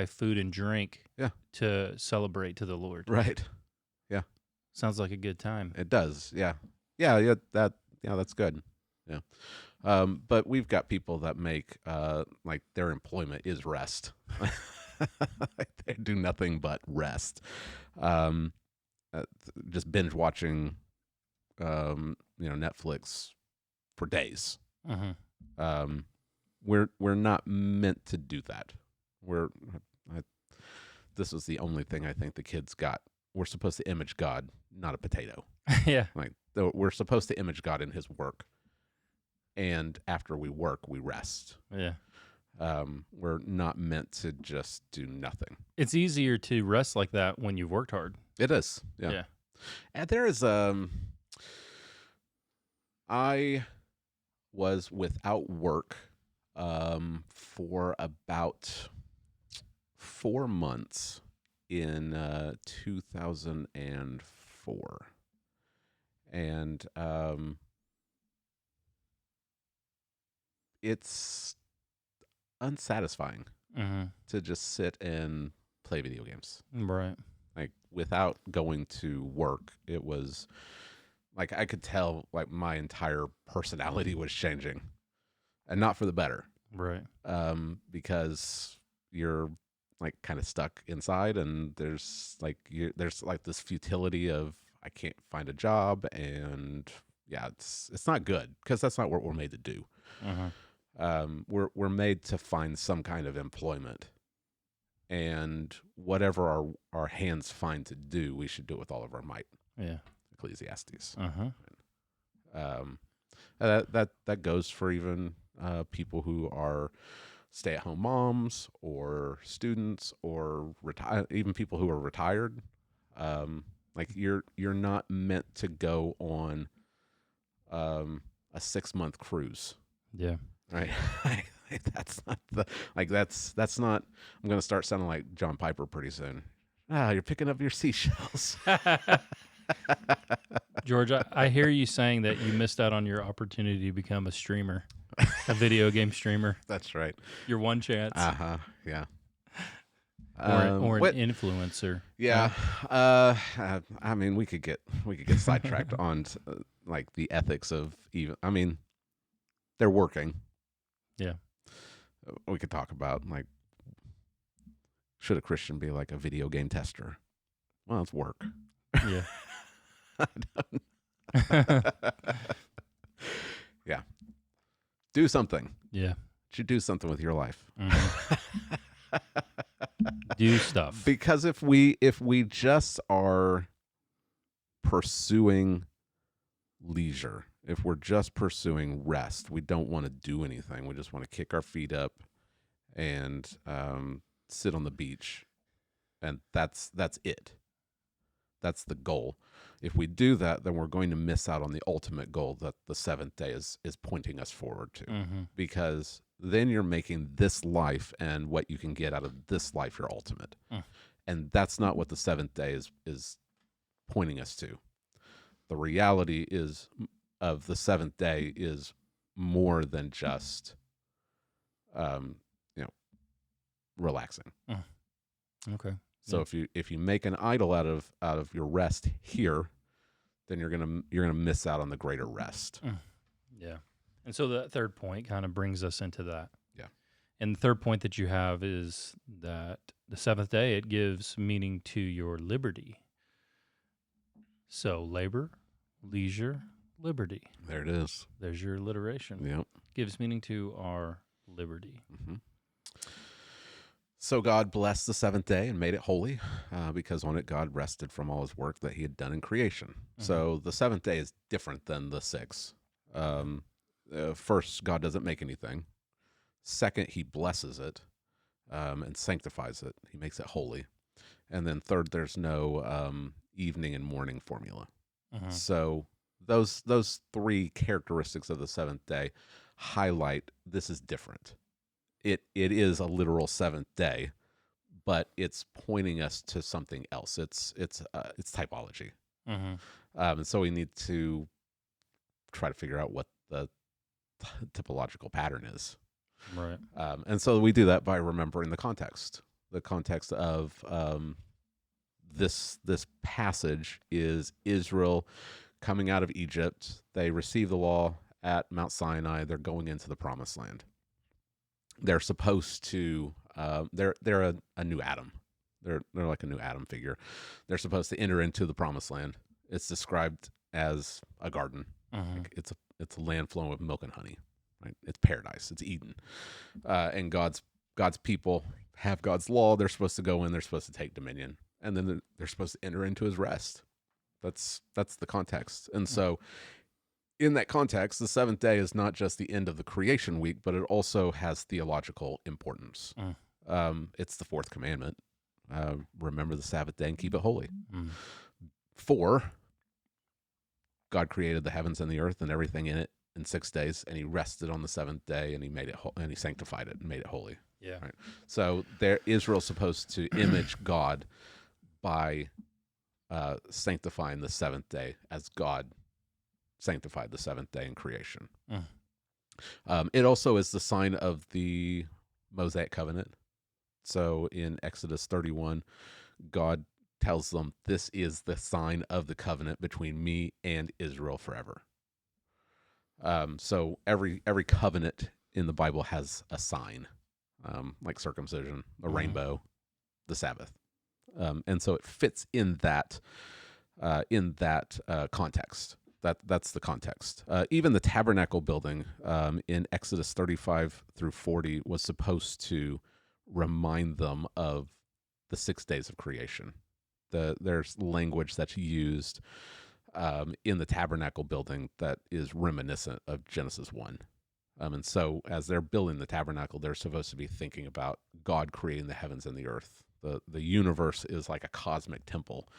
food and drink to celebrate to the Lord. Right. Yeah. Sounds like a good time. It does. Yeah. Yeah. That's good. Yeah. But we've got people that make, like their employment is rest. They do nothing but rest. Just binge watching, Netflix for days. We're not meant to do that. This was the only thing I think the kids got. We're supposed to image God, not a potato. Yeah. Like we're supposed to image God in his work. And after we work, we rest. Yeah. We're not meant to just do nothing. It's easier to rest like that when you've worked hard. It is. Yeah. And there is I was without work for about 4 months in 2004. And it's unsatisfying Mm-hmm. to just sit and play video games. Right. Like without going to work, it was like I could tell like my entire personality was changing, and not for the better. Right. Because you're like kind of stuck inside, and there's like this futility of I can't find a job, and yeah, it's not good because that's not what we're made to do. Mm-hmm. We're made to find some kind of employment, and whatever our hands find to do, we should do it with all of our might. Yeah. Ecclesiastes. Uh-huh. That goes for even people who are stay-at-home moms or students or even people who are retired. Like you're not meant to go on a 6-month cruise, Yeah. right? That's not that's not. I'm gonna start sounding like John Piper pretty soon. You're picking up your seashells. George, I hear you saying that you missed out on your opportunity to become a streamer, a video game streamer. That's right. Your one chance. Yeah. Or an what? influencer. Yeah. I mean, we could get sidetracked on like the ethics of even. I mean, they're working. Yeah. We could talk about like, should a Christian be like a video game tester? Well, it's work. Yeah. Yeah. Do something. Yeah. You should do something with your life. Mm-hmm. Do stuff. Because if we just are pursuing leisure, if we're just pursuing rest, we don't want to do anything. We just want to kick our feet up and sit on the beach, and that's it. That's the goal. If we do that, then we're going to miss out on the ultimate goal that the seventh day is pointing us forward to. Mm-hmm. Because then you're making this life and what you can get out of this life your ultimate. And that's not what the seventh day is pointing us to. The reality is of the seventh day is more than just relaxing. Okay. So if you make an idol out of your rest here, then you're gonna miss out on the greater rest. Yeah. And so that third point kind of brings us into that. Yeah. And the third point that you have is that the seventh day, it gives meaning to your liberty. So labor, leisure, liberty. There it is. There's your alliteration. Yep. Gives meaning to our liberty. Mm-hmm. So God blessed the seventh day and made it holy, because on it God rested from all his work that he had done in creation. Mm-hmm. So the seventh day is different than the six. First, God doesn't make anything. Second, he blesses it and sanctifies it. He makes it holy. And then third, there's no evening and morning formula. Mm-hmm. So those three characteristics of the seventh day highlight this is different. It is a literal seventh day, but it's pointing us to something else. It's typology. Mm-hmm. And so we need to try to figure out what the typological pattern is. Right. And so we do that by remembering the context. The context of this passage is Israel coming out of Egypt. They receive the law at Mount Sinai. They're going into the promised land. They're supposed to they're a new Adam. They're like a new Adam figure. They're supposed to enter into the promised land. It's described as a garden. Mm-hmm. Like it's a land flowing with milk and honey. Right? It's paradise. It's Eden. And God's people have God's law. They're supposed to go in. They're supposed to take dominion, and then they're supposed to enter into his rest. That's the context. And so in that context, the seventh day is not just the end of the creation week, but it also has theological importance. It's the fourth commandment. Remember the Sabbath day and keep it holy. 4, God created the heavens and the earth and everything in it in 6 days, and he rested on the seventh day, and he made it and he sanctified it and made it holy. Yeah. Right. So Israel's supposed to image God by sanctifying the seventh day as God sanctified the seventh day in creation. It also is the sign of the Mosaic covenant. So in Exodus 31, God tells them, this is the sign of the covenant between me and Israel forever. So every covenant in the Bible has a sign, like circumcision, a rainbow, the Sabbath. And so it fits in that context. That's the context. Even the tabernacle building in Exodus 35 through 40 was supposed to remind them of the 6 days of creation. There's language that's used in the tabernacle building that is reminiscent of Genesis 1. And so as they're building the tabernacle, they're supposed to be thinking about God creating the heavens and the earth. The universe is like a cosmic temple.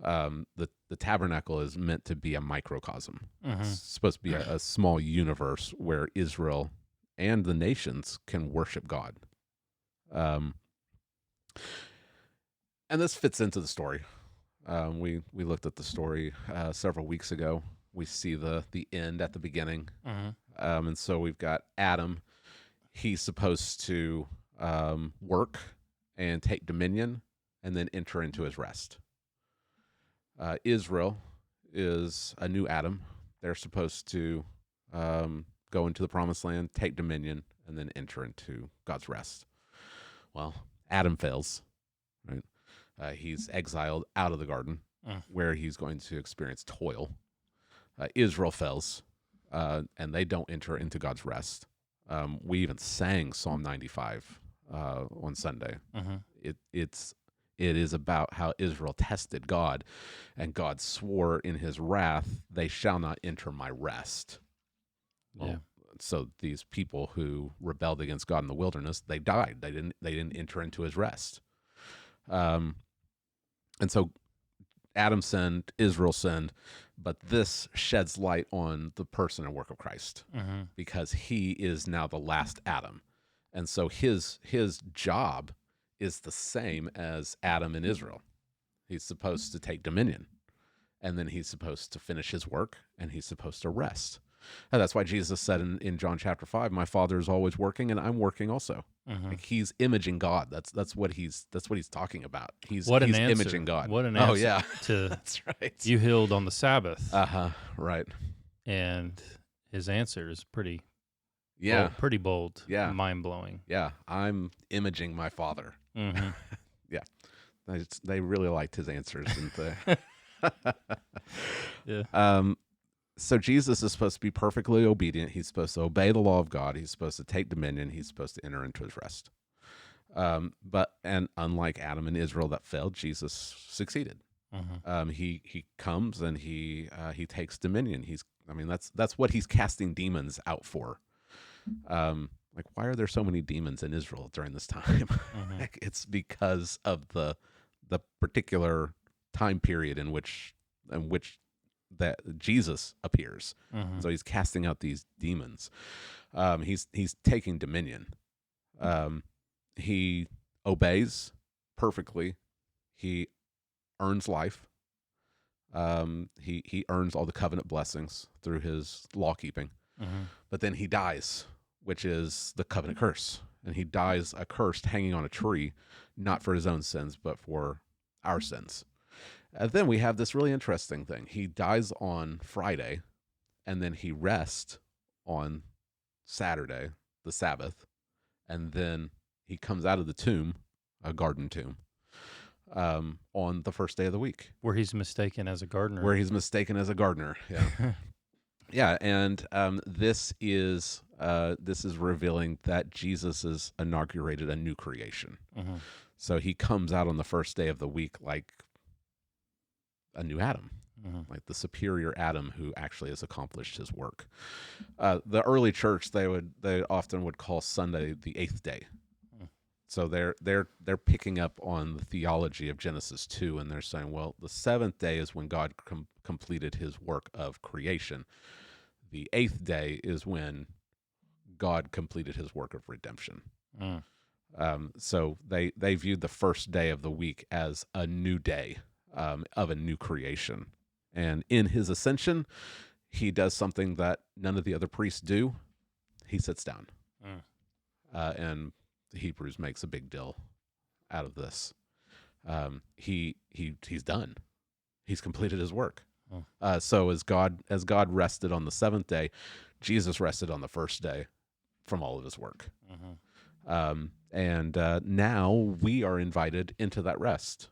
The tabernacle is meant to be a microcosm. It's supposed to be a small universe where Israel and the nations can worship God. And this fits into the story. We looked at the story several weeks ago. We see the end at the beginning. And so we've got Adam. He's supposed to work and take dominion and then enter into his rest. Israel is a new Adam. They're supposed to go into the promised land, take dominion, and then enter into God's rest. Well, Adam fails, right? He's exiled out of the garden where he's going to experience toil. Israel fails, and they don't enter into God's rest. We even sang Psalm 95 on Sunday. It is about how Israel tested God, and God swore in his wrath, they shall not enter my rest. Well, so these people who rebelled against God in the wilderness, they died. They didn't enter into his rest. And so Adam sinned, Israel sinned, but this sheds light on the person and work of Christ because he is now the last Adam. And so his job is the same as Adam and Israel. He's supposed to take dominion, and then he's supposed to finish his work, and he's supposed to rest. And that's why Jesus said in John chapter 5, my Father is always working, and I'm working also. Like he's imaging God. That's what he's talking about. He's imaging God. What an answer! Oh yeah, to that's right. You healed on the Sabbath. Right. And his answer is pretty bold. Yeah, mind blowing. Yeah, I'm imaging my Father. Yeah, they really liked his answers, didn't they? Yeah. So Jesus is supposed to be perfectly obedient. He's supposed to obey the law of God. He's supposed to take dominion. He's supposed to enter into his rest. But unlike Adam and Israel that failed, Jesus succeeded. He comes and he takes dominion. That's what he's casting demons out for. Like, why are there so many demons in Israel during this time? It's because of the particular time period in which that Jesus appears. So he's casting out these demons. He's taking dominion. He obeys perfectly. He earns life. He earns all the covenant blessings through his law keeping. But then he dies, which is the covenant curse. And he dies accursed, hanging on a tree, not for his own sins, but for our sins. And then we have this really interesting thing. He dies on Friday, and then he rests on Saturday, the Sabbath, and then he comes out of the tomb, a garden tomb, on the first day of the week. Where he's mistaken as a gardener. Yeah. Yeah, and this is revealing that Jesus has inaugurated a new creation. So he comes out on the first day of the week like a new Adam, like the superior Adam who actually has accomplished his work. The early church, they often would call Sunday the eighth day. So they're picking up on the theology of Genesis 2, and they're saying, well, the seventh day is when God completed his work of creation. The eighth day is when God completed his work of redemption. So they viewed the first day of the week as a new day of a new creation. And in his ascension, he does something that none of the other priests do. He sits down. And the Hebrews makes a big deal out of this. He's done. He's completed his work. So as God rested on the seventh day, Jesus rested on the first day from all of his work. And now we are invited into that rest.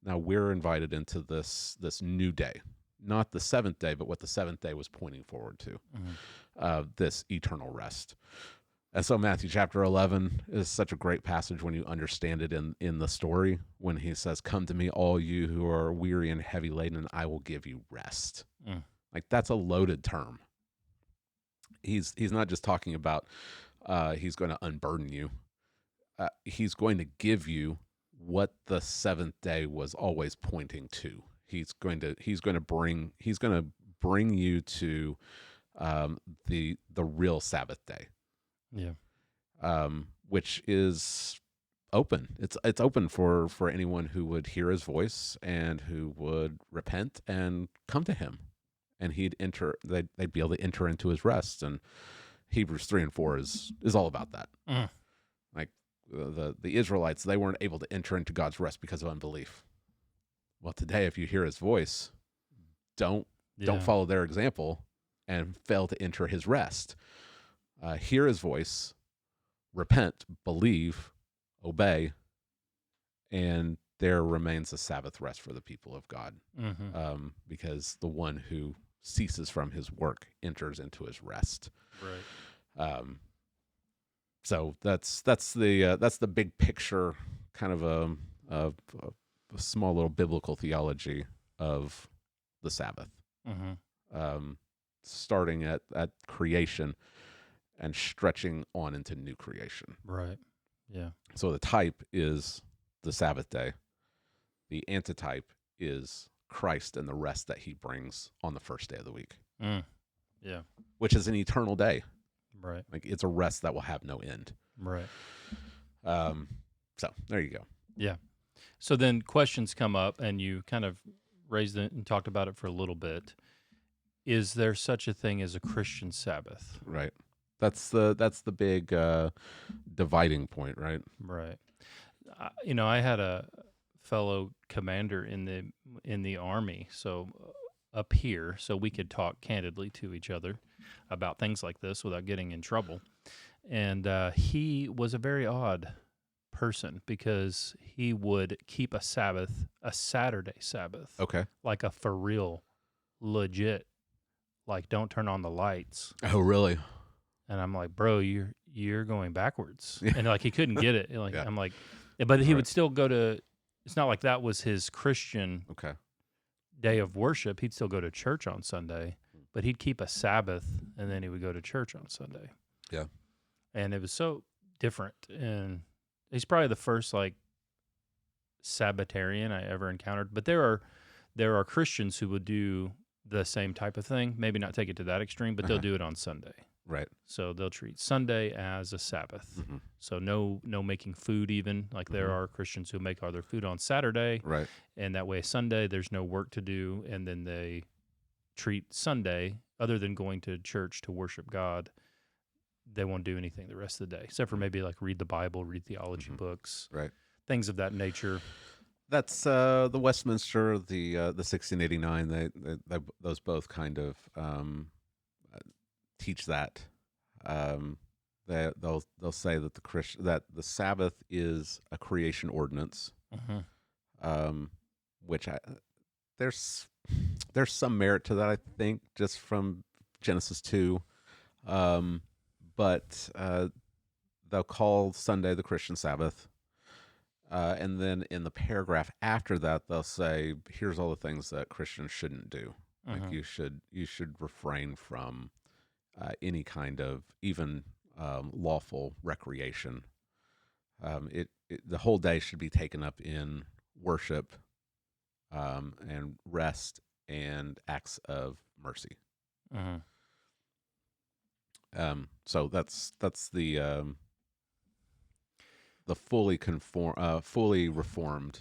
Now we're invited into this new day, not the seventh day, but what the seventh day was pointing forward to, this eternal rest. And so Matthew chapter 11 is such a great passage when you understand it in the story, when he says, "Come to me, all you who are weary and heavy laden, and I will give you rest." Like, that's a loaded term. He's not just talking about he's going to unburden you. He's going to give you what the seventh day was always pointing to. He's going to bring you to the real Sabbath day. Which is open. It's open for anyone who would hear his voice and who would repent and come to him, and they'd be able to enter into his rest. And Hebrews 3 and 4 is all about that. Like the Israelites, they weren't able to enter into God's rest because of unbelief. Well, today, if you hear his voice, don't follow their example and fail to enter his rest. Hear his voice, repent, believe, obey, and there remains a Sabbath rest for the people of God. Because the one who ceases from his work enters into his rest. Right. So that's the big picture, kind of a small little biblical theology of the Sabbath. Starting at creation and stretching on into new creation. Right. Yeah. So the type is the Sabbath day. The antitype is Christ and the rest that he brings on the first day of the week. Yeah. Which is an eternal day. Right. Like, it's a rest that will have no end. Right. So there you go. Yeah. So then questions come up, and you kind of raised it and talked about it for a little bit. Is there such a thing as a Christian Sabbath? Right. That's the big dividing point, right? Right. I had a fellow commander in the Army, so up here, so we could talk candidly to each other about things like this without getting in trouble. And he was a very odd person because he would keep a Saturday Sabbath. Okay. Like a for real, legit, like don't turn on the lights. Oh, really? And I'm like, bro, you're going backwards. And like he couldn't get it. Like I'm like, but he would still go to. It's not like that was his Christian day of worship. He'd still go to church on Sunday, but he'd keep a Sabbath and then he would go to church on Sunday. Yeah. And it was so different. And he's probably the first like Sabbatarian I ever encountered. But there are Christians who would do the same type of thing. Maybe not take it to that extreme, but they'll do it on Sunday. Right. So they'll treat Sunday as a Sabbath. So no making food even. Like there are Christians who make all their food on Saturday. Right. And that way Sunday there's no work to do, and then they treat Sunday, other than going to church to worship God, they won't do anything the rest of the day, except for maybe like read the Bible, read theology books. Right. Things of that nature. That's the Westminster, the 1689. They those both kind of teach that. They'll say that that the Sabbath is a creation ordinance, which there's some merit to that, I think, just from Genesis 2. But they'll call Sunday the Christian Sabbath. And then in the paragraph after that, they'll say, here's all the things that Christians shouldn't do. Like you should refrain from any kind of even lawful recreation. the whole day should be taken up in worship, and rest and acts of mercy. Mm-hmm. So that's the fully reformed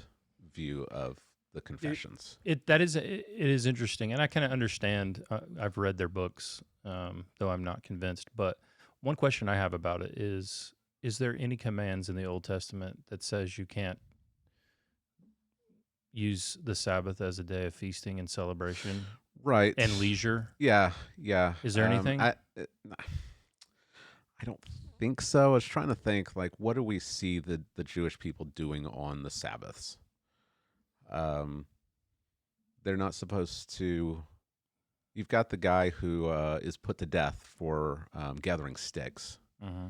view of the confessions. It is interesting, and I kind of understand. I've read their books, though I'm not convinced. But one question I have about it is: there any commands in the Old Testament that says you can't use the Sabbath as a day of feasting and celebration Right. and leisure? Yeah, yeah. Is there anything? I don't think so. I was trying to think, like, what do we see the Jewish people doing on the Sabbaths? They're not supposed to. You've got the guy who is put to death for gathering sticks. Mm-hmm.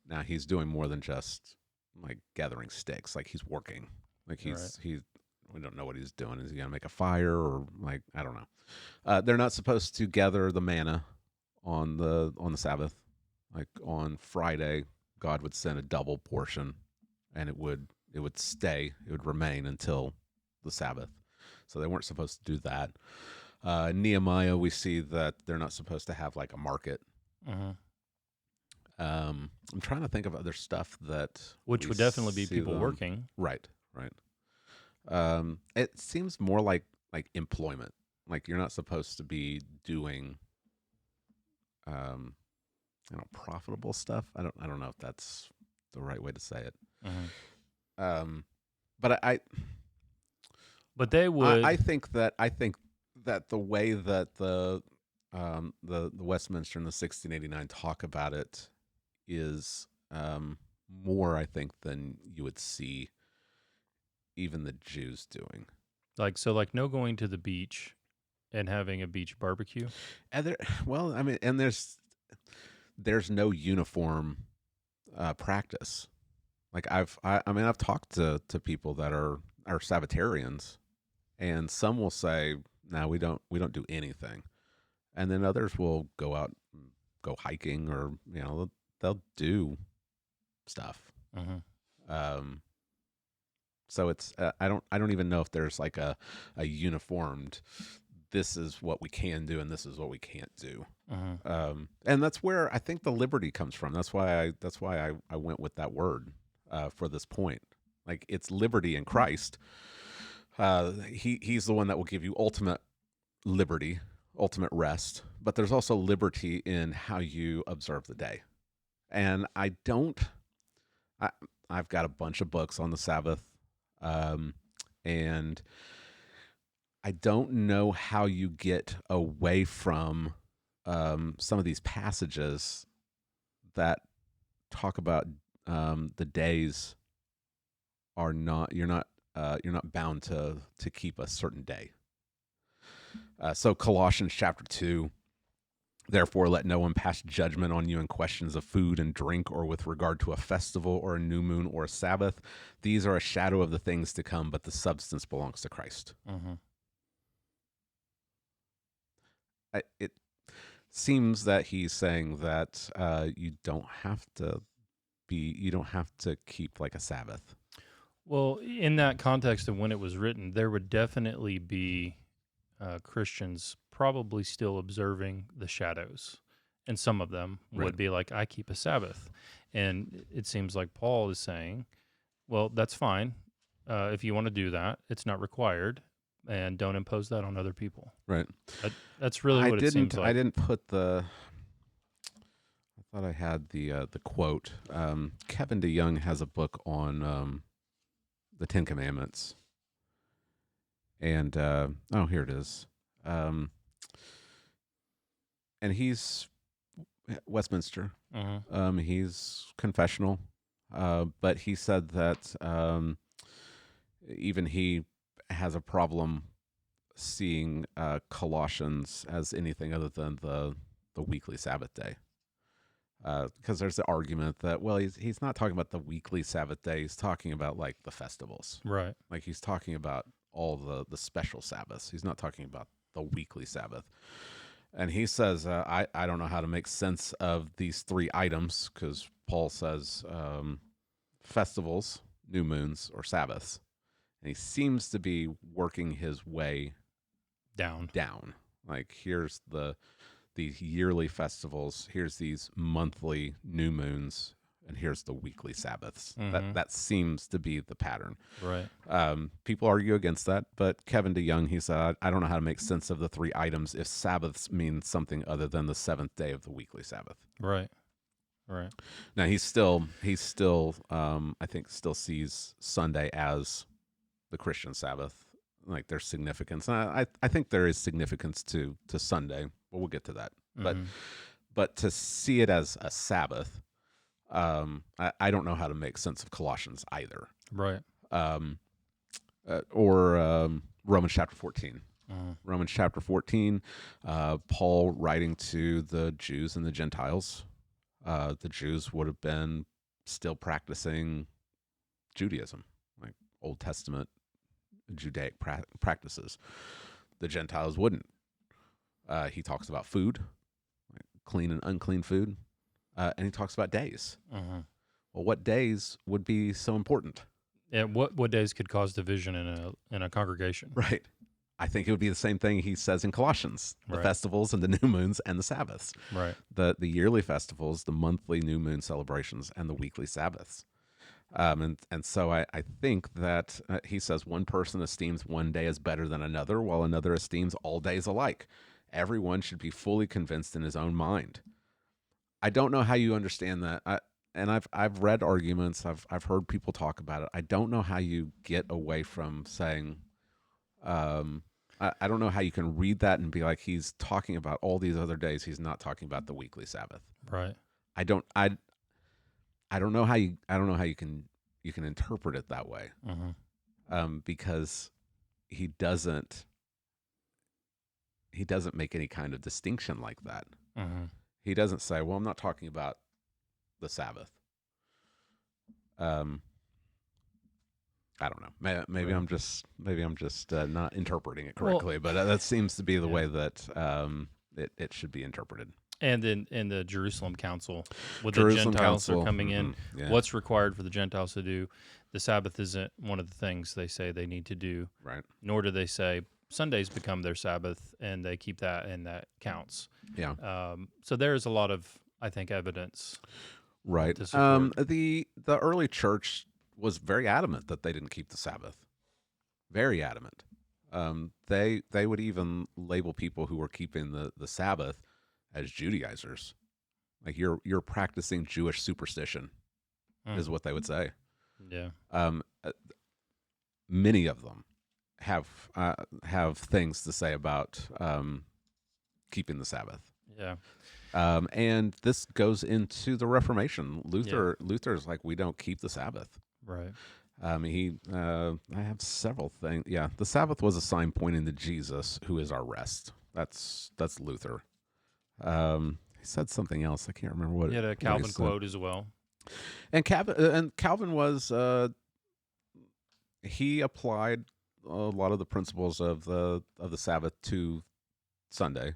Now he's doing more than just like gathering sticks. Like he's working. Like we don't know what he's doing. Is he gonna make a fire or like I don't know. They're not supposed to gather the manna on the Sabbath. Like on Friday, God would send a double portion, and it would stay. It would remain until the Sabbath. So they weren't supposed to do that. Nehemiah, we see that they're not supposed to have like a market. Mm-hmm. I'm trying to think of other stuff which would definitely be people working. Right. It seems more like employment. Like you're not supposed to be doing, profitable stuff. I don't know if that's the right way to say it. Mm-hmm. But they would. I think that the way that the Westminster and the 1689 talk about it is more, I think, than you would see even the Jews doing. Like no going to the beach and having a beach barbecue. And there's no uniform practice. Like I've talked to people that are Sabbatarians, and some will say, "No, we don't do anything," and then others will go out, go hiking, or they'll do stuff. Mm-hmm. So it's I don't even know if there's like a uniformed. This is what we can do, and this is what we can't do. Mm-hmm. And that's where I think the liberty comes from. That's why I went with that word for this point. Like it's liberty in Christ. He's the one that will give you ultimate liberty, ultimate rest. But there's also liberty in how you observe the day. And I've got a bunch of books on the Sabbath, and I don't know how you get away from some of these passages that talk about the days are not you're not bound to keep a certain day. So Colossians chapter 2, therefore let no one pass judgment on you in questions of food and drink or with regard to a festival or a new moon or a Sabbath. These are a shadow of the things to come, but the substance belongs to Christ. Mm-hmm. It seems that he's saying that you don't have to keep like a Sabbath. Well, in that context of when it was written, there would definitely be Christians probably still observing the shadows, and some of them would be like, I keep a Sabbath. And it seems like Paul is saying, well, that's fine. If you want to do that, it's not required, and don't impose that on other people. Right. That's really what it seems like. I didn't put I thought I had the quote. Kevin DeYoung has a book on the Ten Commandments. And here it is. And he's Westminster. Mm-hmm. He's confessional, but he said that even he has a problem seeing Colossians as anything other than the weekly Sabbath day. Because there's the argument that, well, he's not talking about the weekly Sabbath day. He's talking about like the festivals. Right. Like he's talking about all the special Sabbaths. He's not talking about the weekly Sabbath. And he says, I don't know how to make sense of these three items because Paul says festivals, new moons or Sabbaths, and he seems to be working his way Down. Like, here's these yearly festivals, here's these monthly new moons, and here's the weekly Sabbaths. That seems to be the pattern. Right. People argue against that, but Kevin DeYoung, he said, I don't know how to make sense of the three items if Sabbaths mean something other than the seventh day of the weekly Sabbath. Right. Now he still I think still sees Sunday as the Christian Sabbath. Like, there's significance. And I think there is significance to Sunday, but we'll get to that. But to see it as a Sabbath, I don't know how to make sense of Colossians either. Right. Or Romans chapter 14. Romans chapter 14, Paul writing to the Jews and the Gentiles. The Jews would have been still practicing Judaism, like Old Testament Judaic practices. The Gentiles wouldn't. He talks about food, like clean and unclean food, and he talks about days. Well, what days would be so important? Yeah, what days could cause division in a congregation? Right. I think it would be the same thing he says in Colossians: the festivals and the new moons and the Sabbaths. Right. The yearly festivals, the monthly new moon celebrations, and the weekly Sabbaths. And so I think that he says one person esteems one day as better than another, while another esteems all days alike. Everyone should be fully convinced in his own mind. I don't know how you understand that. And I've read arguments. I've heard people talk about it. I don't know how you get away from saying, I don't know how you can read that and be like, he's talking about all these other days. He's not talking about the weekly Sabbath. Right. I don't know how you can interpret it that way. Because he doesn't make any kind of distinction like that. He doesn't say, well, I'm not talking about the Sabbath. I don't know. Maybe I'm just not interpreting it correctly, but that seems to be the way that it should be interpreted. And in the Jerusalem Council, with the Gentiles are coming in, what's required for the Gentiles to do? The Sabbath isn't one of the things they say they need to do. Right. Nor do they say Sundays become their Sabbath, and they keep that, and that counts. Yeah. So there is a lot of, I think, evidence. Right. The early church was very adamant that they didn't keep the Sabbath. Very adamant. They would even label people who were keeping the Sabbath as Judaizers. Like, you're practicing Jewish superstition, is what they would say. Yeah. Many of them have things to say about keeping the Sabbath. Yeah. And this goes into the Reformation. Luther's like, we don't keep the Sabbath. Right. I have several things. Yeah, the Sabbath was a sign pointing to Jesus, who is our rest. That's Luther. He said something else. I can't remember what. He had a Calvin quote as well. And Calvin was he applied a lot of the principles of the Sabbath to Sunday.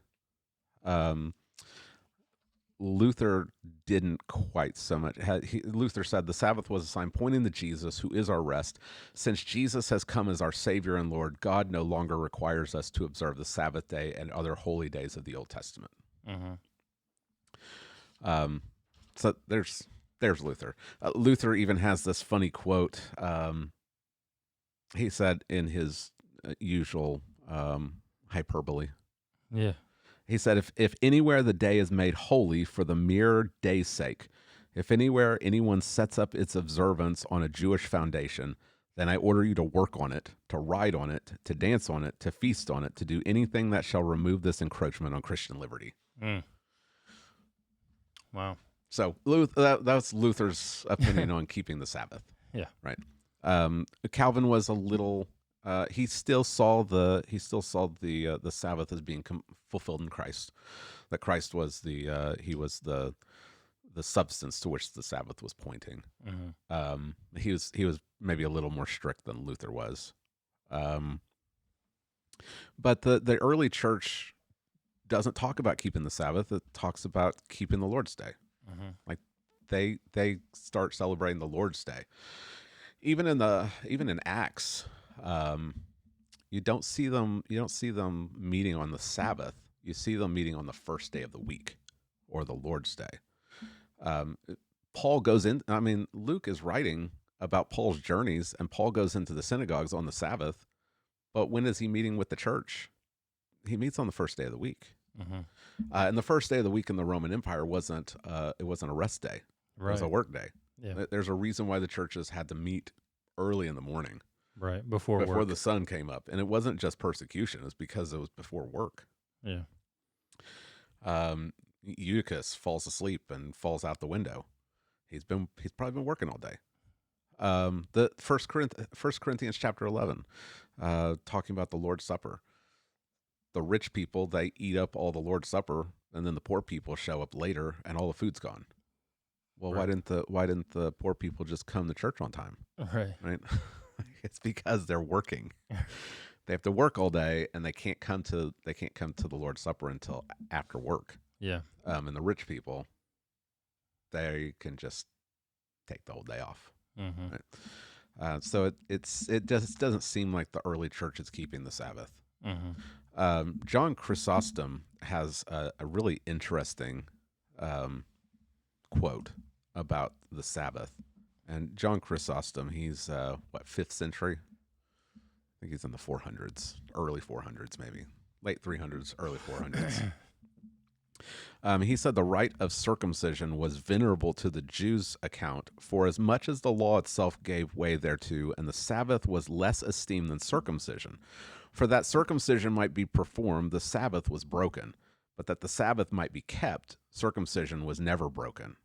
Luther didn't quite so much. Luther said the Sabbath was a sign pointing to Jesus, who is our rest. Since Jesus has come as our Savior and Lord, God no longer requires us to observe the Sabbath day and other holy days of the Old Testament. So there's Luther. Luther even has this funny quote. He said in his usual hyperbole. Yeah. He said, if anywhere the day is made holy for the mere day's sake, if anywhere anyone sets up its observance on a Jewish foundation, then I order you to work on it, to ride on it, to dance on it, to feast on it, to do anything that shall remove this encroachment on Christian liberty. Wow. So that's Luther's opinion on keeping the Sabbath. Yeah. Right. Calvin was a little. He still saw the Sabbath as being fulfilled in Christ. That Christ was he was the substance to which the Sabbath was pointing. He was maybe a little more strict than Luther was. But the early church doesn't talk about keeping the Sabbath. It talks about keeping the Lord's Day. Like they start celebrating the Lord's Day even in Acts, you don't see them meeting on the Sabbath. You see them meeting on the first day of the week, or the Lord's Day. Um, Paul goes in. I mean, Luke is writing about Paul's journeys, and Paul goes into the synagogues on the Sabbath. But when is he meeting with the church? He meets on the first day of the week. Mm-hmm. And the first day of the week in the Roman Empire wasn't a rest day. Right. It was a work day. Yeah. There's a reason why the churches had to meet early in the morning, right, before the sun came up, and it wasn't just persecution; it's because it was before work. Yeah. Eutychus falls asleep and falls out the window. He's probably been working all day. The First Corinthians chapter 11, talking about the Lord's Supper. The rich people, they eat up all the Lord's Supper, and then the poor people show up later, and all the food's gone. Well, right. Why didn't the poor people just come to church on time? Right. It's because they're working. They have to work all day, and they can't come to the Lord's Supper until after work. Yeah. And the rich people, they can just take the whole day off. Mm-hmm. Right? So it just doesn't seem like the early church is keeping the Sabbath. Mm-hmm. John Chrysostom has a really interesting quote about the Sabbath. And John Chrysostom, he's 5th century? I think he's in the 400s, early 400s maybe, late 300s, early 400s. He said the rite of circumcision was venerable to the Jews' account, for as much as the law itself gave way thereto, and the Sabbath was less esteemed than circumcision. For that circumcision might be performed, the Sabbath was broken, but that the Sabbath might be kept, circumcision was never broken.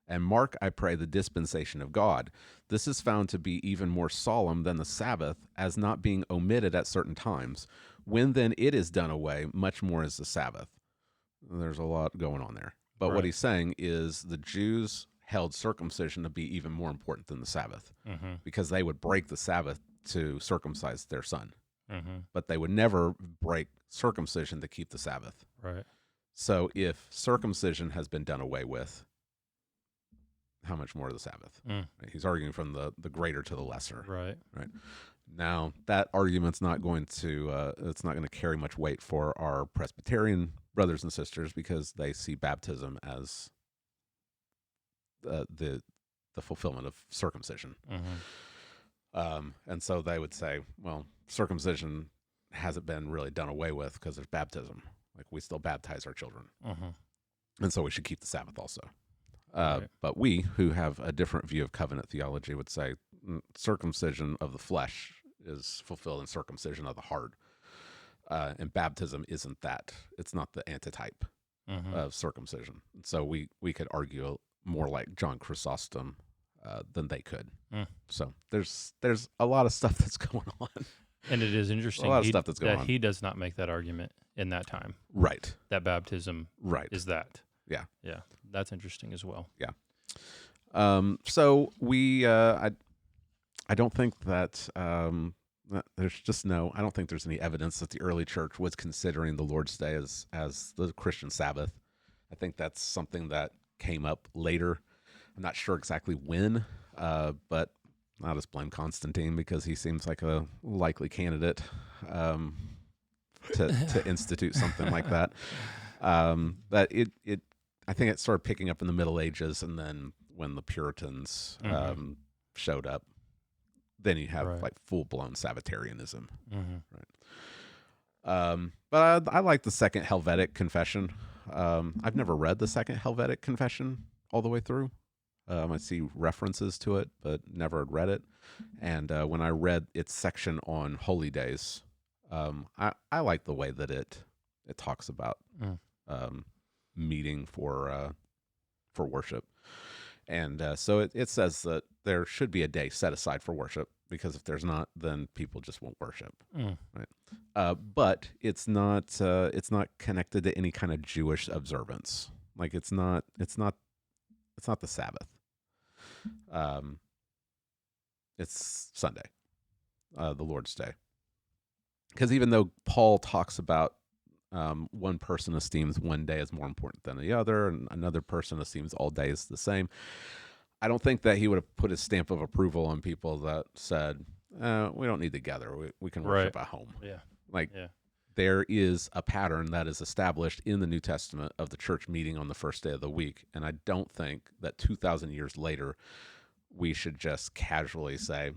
And mark, I pray, the dispensation of God. This is found to be even more solemn than the Sabbath, as not being omitted at certain times. When then it is done away, much more is the Sabbath. There's a lot going on there. But what he's saying is the Jews held circumcision to be even more important than the Sabbath, because they would break the Sabbath to circumcise their son. But they would never break circumcision to keep the Sabbath. Right. So if circumcision has been done away with, how much more of the Sabbath? Right? He's arguing from the greater to the lesser. Right. Now that argument's not going to carry much weight for our Presbyterian brothers and sisters, because they see baptism as the fulfillment of circumcision. And so they would say, well, circumcision hasn't been really done away with because there's baptism. Like, we still baptize our children. And so we should keep the Sabbath also. But we, who have a different view of covenant theology, would say circumcision of the flesh is fulfilled in circumcision of the heart. And baptism isn't that. It's not the antitype of circumcision. So we could argue more like John Chrysostom than they could. So there's a lot of stuff that's going on. And it is interesting a lot of stuff that's going on. He does not make that argument in that time. Right. That baptism is that. Yeah. Yeah. That's interesting as well. Yeah. So I don't think that I don't think there's any evidence that the early church was considering the Lord's Day as the Christian Sabbath. I think that's something that came up later. I'm not sure exactly when, but I'll just blame Constantine, because he seems like a likely candidate to institute something like that. But I think it started picking up in the Middle Ages, and then when the Puritans showed up, then you have like full-blown Sabbatarianism. But I like the Second Helvetic Confession. I've never read the Second Helvetic Confession all the way through. I see references to it, but never had read it. And when I read its section on holy days, I like the way that it talks about meeting for worship. And so it says that there should be a day set aside for worship, because if there's not, then people just won't worship. Right? But it's not connected to any kind of Jewish observance. Like, it's not the Sabbath. It's Sunday, the Lord's Day. Because even though Paul talks about one person esteems one day as more important than the other, and another person esteems all days the same, I don't think that he would have put his stamp of approval on people that said, we don't need to gather. We can worship at home. Yeah. Like, Yeah. there is a pattern that is established in the New Testament of the church meeting on the first day of the week. And I don't think that 2,000 years later, we should just casually say,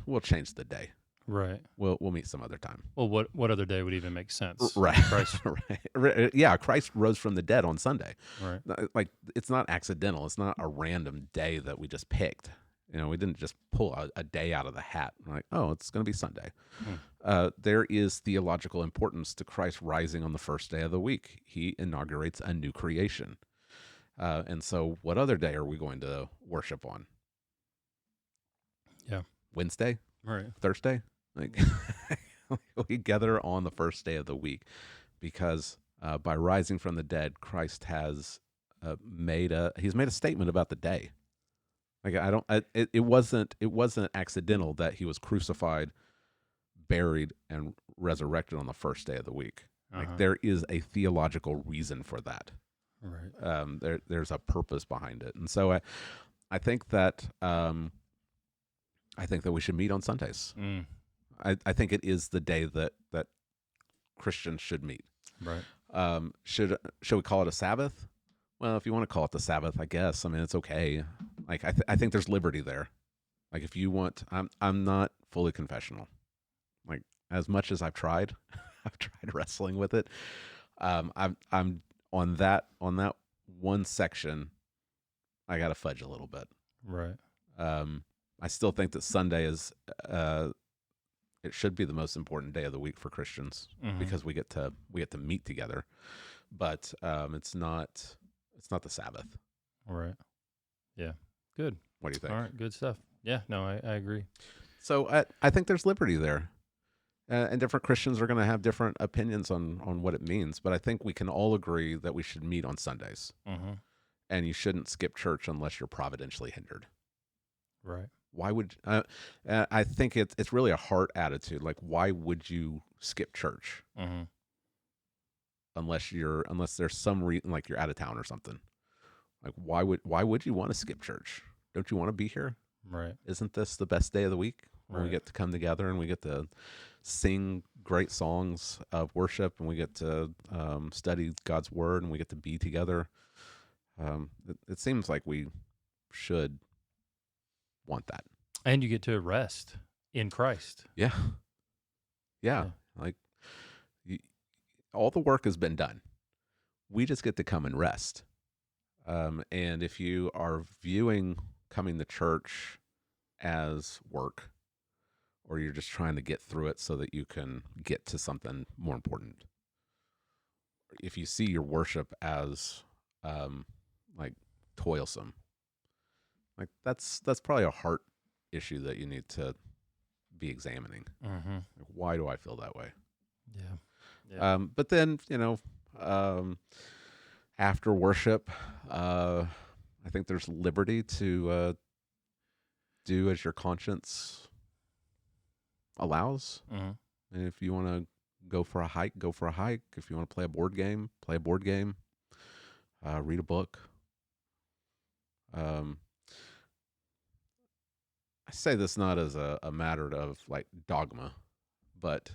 we'll change the day. Right. We'll meet some other time. Well, what other day would even make sense? Right. Christ. Right. Yeah, Christ rose from the dead on Sunday. Right. Like, it's not accidental. It's not a random day that we just picked. We didn't just pull a day out of the hat. We're like, oh, it's going to be Sunday. There is theological importance to Christ rising on the first day of the week. He inaugurates a new creation. And so what other day are we going to worship on? Yeah. Wednesday? Right. Thursday? Like, we gather on the first day of the week because by rising from the dead, Christ has made a statement about the day. Like, it wasn't accidental that he was crucified, buried, and resurrected on the first day of the week. Like, there is a theological reason for that. Right. There's a purpose behind it, and so I think that we should meet on Sundays. I think it is the day that Christians should meet. Right. Should we call it a Sabbath? Well, if you want to call it the Sabbath, I guess. I mean, it's okay. Like, I think there's liberty there. Like, if you want, I'm not fully confessional. Like, as much as I've tried, I've tried wrestling with it. I'm on that one section. I got to fudge a little bit. Right. I still think that Sunday is it should be the most important day of the week for Christians because we get to meet together, but it's not the Sabbath. Right. Yeah. Good. What do you think? All right. Good stuff. Yeah. No, I agree. So I think there's liberty there, and different Christians are going to have different opinions on what it means. But I think we can all agree that we should meet on Sundays, and you shouldn't skip church unless you're providentially hindered. Right. Why would I think it's really a heart attitude. Like, why would you skip church unless there's some reason, like you're out of town or something? Like, why would you want to skip church? Don't you want to be here? Right. Isn't this the best day of the week when we get to come together and we get to sing great songs of worship and we get to study God's word and we get to be together? It seems like we should want that. And you get to rest in Christ. Yeah. Like, all the work has been done. We just get to come and rest. And if you are viewing coming to church as work, or you're just trying to get through it so that you can get to something more important, if you see your worship as like toilsome, like that's probably a heart issue that you need to be examining. Like, why do I feel that way? Yeah. But then, after worship, I think there's liberty to do as your conscience allows. And if you want to go for a hike, go for a hike. If you want to play a board game, play a board game. Read a book. I say this not as a matter of like dogma, but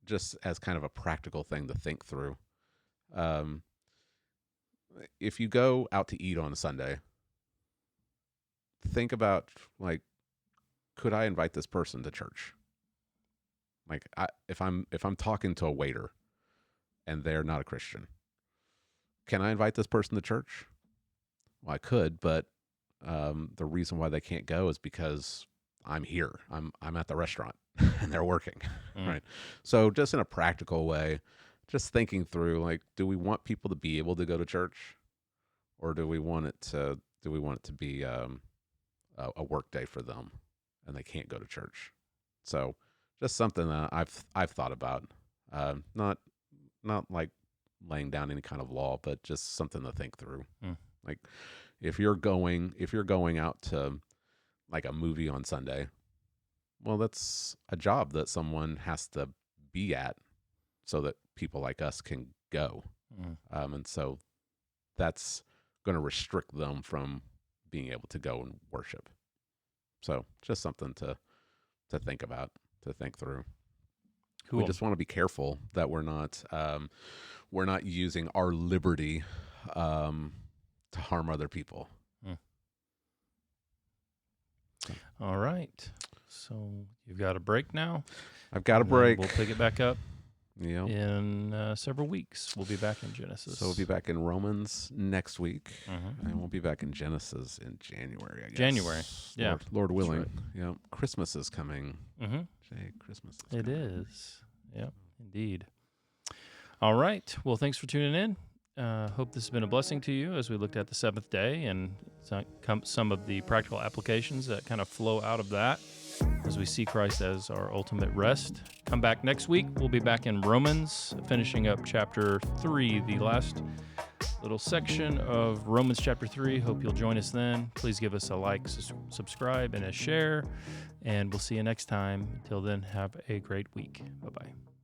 just as kind of a practical thing to think through. If you go out to eat on a Sunday, think about, like, could I invite this person to church? Like, if I'm talking to a waiter and they're not a Christian, can I invite this person to church? Well, I could, but the reason why they can't go is because I'm here. I'm at the restaurant and they're working, right? So just in a practical way, just thinking through, like, do we want people to be able to go to church, or do we want it to be a work day for them and they can't go to church? So just something that I've thought about, not like laying down any kind of law, but just something to think through. Like, if you're going out to like a movie on Sunday, well, that's a job that someone has to be at so that people like us can go. And so that's going to restrict them from being able to go and worship. So just something to think about, to think through. Cool. We just want to be careful that we're not using our liberty to harm other people. All right. So you've got a break now. I've got a break. We'll pick it back up in several weeks. We'll be back in Genesis. So we'll be back in Romans next week, and we'll be back in Genesis in January, I guess. January, yeah. Lord willing. Right. Yeah, Christmas is coming. Jay, Christmas is coming. It is. Yep, indeed. All right. Well, thanks for tuning in. Hope this has been a blessing to you as we looked at the seventh day and some of the practical applications that kind of flow out of that as we see Christ as our ultimate rest. Come back next week. We'll be back in Romans, finishing up chapter 3, the last little section of Romans chapter 3. Hope you'll join us then. Please give us a like, subscribe, and a share, and we'll see you next time. Until then, have a great week. Bye-bye.